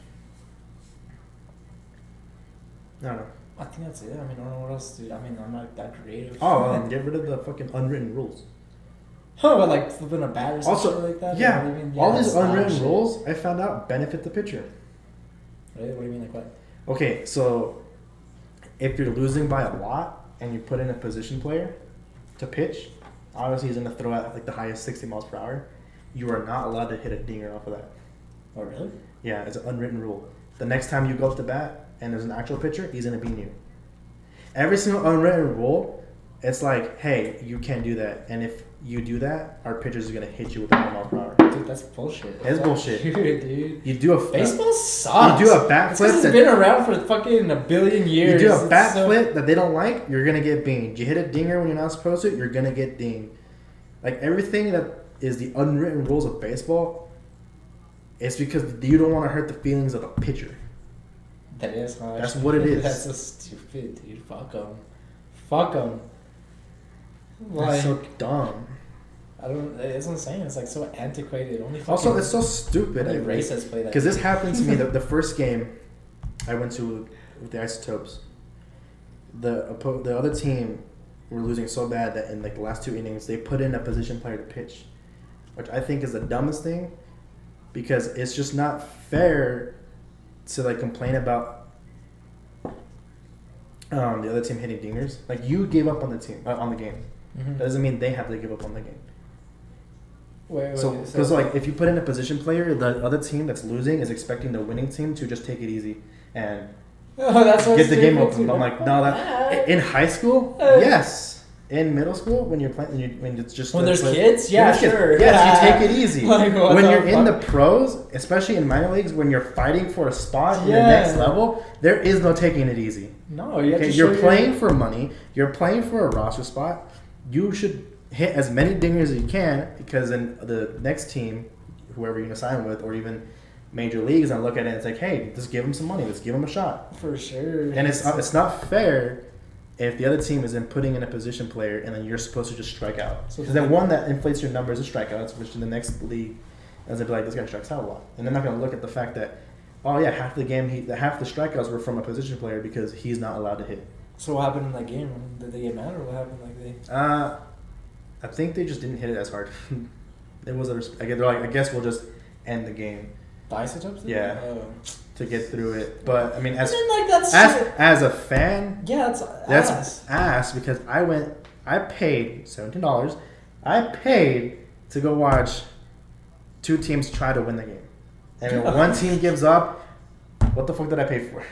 I don't know. I think that's it. I mean, I don't know what else to. I mean, I'm not that creative. Get rid of the fucking unwritten rules. Oh, but like flipping a bat or something Also, like that. yeah, Or even, all these that's not unwritten shit. rules I found out benefit the pitcher. Really? What do you mean, like what? Okay, so if you're losing by a lot and you put in a position player to pitch, obviously he's gonna throw out like the highest 60 miles per hour. You are not allowed to hit a dinger off of that. Oh, really? Yeah, it's an unwritten rule. The next time you go up to bat and there's an actual pitcher, he's gonna beat you. Every single unwritten rule, it's like, hey, you can't do that, and if you do that, our pitchers are gonna hit you with 100 miles per hour. Dude, that's bullshit. It's bullshit. Dude. You do a Baseball sucks. You do a bat flip. It's been around for fucking a billion years. You do a bat flip that they don't like, you're gonna get dinged. You hit a dinger when you're not supposed to, you're gonna get dinged. Like everything that is the unwritten rules of baseball, it's because you don't want to hurt the feelings of the pitcher. That is harsh. That's what it is. That's so stupid, dude. Fuck them. Fuck them. That's so dumb. I don't. It's what I'm saying. It's like so antiquated. Only also, it's so stupid. Only racists play that. Because this happened to me the first game I went to with the Isotopes. The other team were losing so bad that in like the last 2 innings they put in a position player to pitch, which I think is the dumbest thing, because it's just not fair to like complain about the other team hitting dingers. Like you gave up on the team on the game. Mm-hmm. That doesn't mean they have to give up on the game. Wait, So because like if you put in a position player, the other team that's losing is expecting the winning team to just take it easy and that's get the game open. I'm like, no, that in high school, yes. In middle school, when you're playing, when it's just there's kids, yeah, sure, yes, you take it easy. Like, when you're in the pros, especially in minor leagues, when you're fighting for a spot in the next level, there is no taking it easy. No, you're playing for money. You're playing for a roster spot. You should hit as many dingers as you can, because then the next team, whoever you're gonna sign with, or even major leagues, and look at it and it's like, hey, just give them some money. Let's give them a shot. For sure. And it's not fair if the other team is then putting in a position player and then you're supposed to just strike out. Because then one that inflates your numbers is strikeouts, which in the next league, as they'd be like, this guy strikes out a lot, and they're not gonna look at the fact that, oh yeah, half the strikeouts were from a position player because he's not allowed to hit. So what happened in that game? Did they get mad, or what happened? I think they just didn't hit it as hard. It was I guess we'll just end the game. The Isotopes? Yeah. To get through it, but I mean, as a fan, yeah, that's ass because I paid $17. I paid to go watch 2 teams try to win the game, and when one team gives up, what the fuck did I pay for?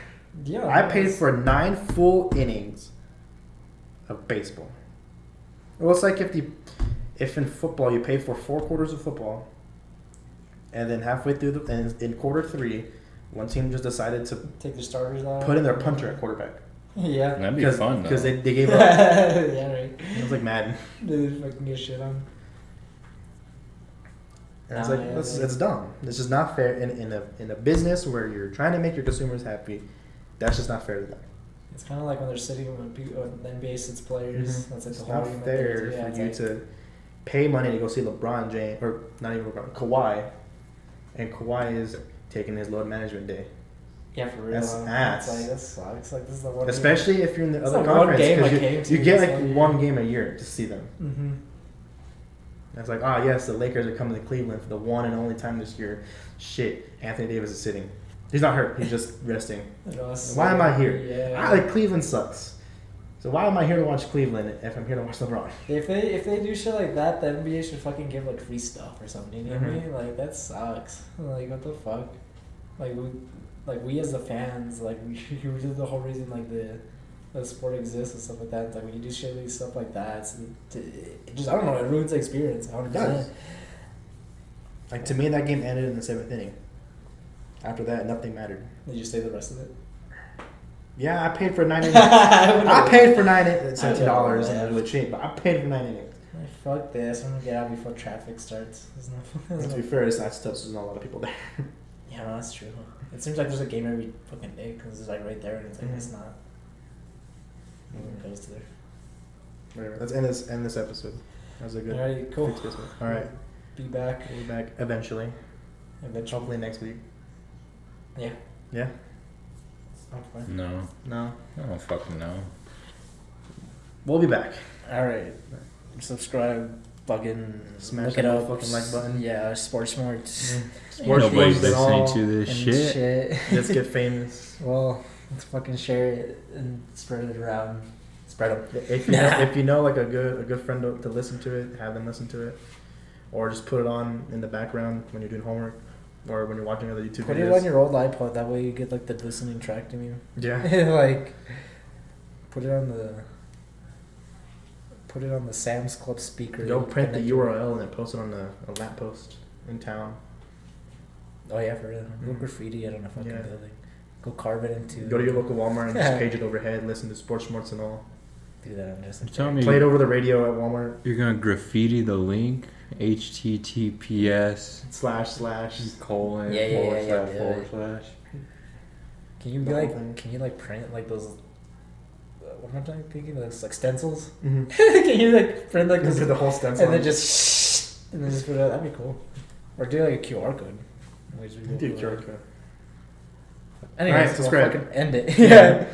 Yeah, I paid for 9 full innings of baseball. Well, it's like if in football you pay for 4 quarters of football, and then halfway through in quarter 3, one team just decided to take their starters out, put in their punter at quarterback. Yeah, that'd be fun because they gave up. Yeah, right. It was like Madden. They fucking get shit on. And it's like it's dumb. This is not fair in a business where you're trying to make your consumers happy. That's just not fair to them. It's kind of like when they're sitting when the NBA sits players. Mm-hmm. That's like it's the not whole fair for you to pay money to go see LeBron James, or not even LeBron, Kawhi, and Kawhi is taking his load management day. Yeah, for real. That's ass. It's like, that sucks. Like, this is the one especially game. If you're in the It's other like one conference, game I because came to, you get like so one game a year to see them. Mm-hmm. It's like, yes, the Lakers are coming to Cleveland for the one and only time this year. Shit, Anthony Davis is sitting. He's not hurt. He's just resting. Why am I here? Yeah. Cleveland sucks. So why am I here to watch Cleveland if I'm here to watch LeBron? If they do shit like that, the NBA should fucking give like free stuff or something. You know what I mean? Like, that sucks. Like, what the fuck? Like we as the fans, like we did the whole reason like the sport exists and stuff like that. It's like when you do shit like stuff like that, it just, I don't know, it ruins the experience. 100%. Like, to me, that game ended in the 7th inning. After that, nothing mattered. Did you stay the rest of it? Yeah, I paid for 9 innings. I paid for $17 and it was really cheap, but I paid for 9 innings. Like, fuck this, I'm gonna get out before traffic starts. To be fair, it's not stuff, so there's not a lot of people there. Yeah, no, that's true. It seems like there's a game every fucking day because it's like right there, and it's like it's not. No one goes to there. Whatever. Let's end this episode. That was a good. Alright, cool. All right. Be back. We'll be back eventually. Hopefully next week. Yeah. Yeah. No. No. Oh, fucking no. We'll be back. All right. Subscribe. Fucking smash look it up. Fucking like button. Yeah, Sports Smarts. Nobody's listening to this shit. Let's get famous. Well, Let's fucking share it and spread it around. Spread them. If you know like a good friend to listen to it, have them listen to it, or just put it on in the background when you're doing homework or when you're watching other YouTube videos. Put it on your old iPod. That way you get like the listening track to me. Yeah. Like, put it on the Sam's Club speaker. Go print the URL and then post it on a lamp post in town. Oh yeah, for real. Go graffiti it on a fucking building. Go carve it into. Go to your local Walmart and just page it overhead. Listen to sports schmorts and all. Do that on just. Tell me, play it over the radio at Walmart. You're gonna graffiti the link. HTTPS colon forward slash. Can you be like? Can you like print like those? What am I thinking? Those like stencils. Mm-hmm. Can you like print like the whole stencil and then just put it out? That'd be cool. Or do like a QR code. Do a QR code. Anyways, subscribe. Fucking end it. Yeah.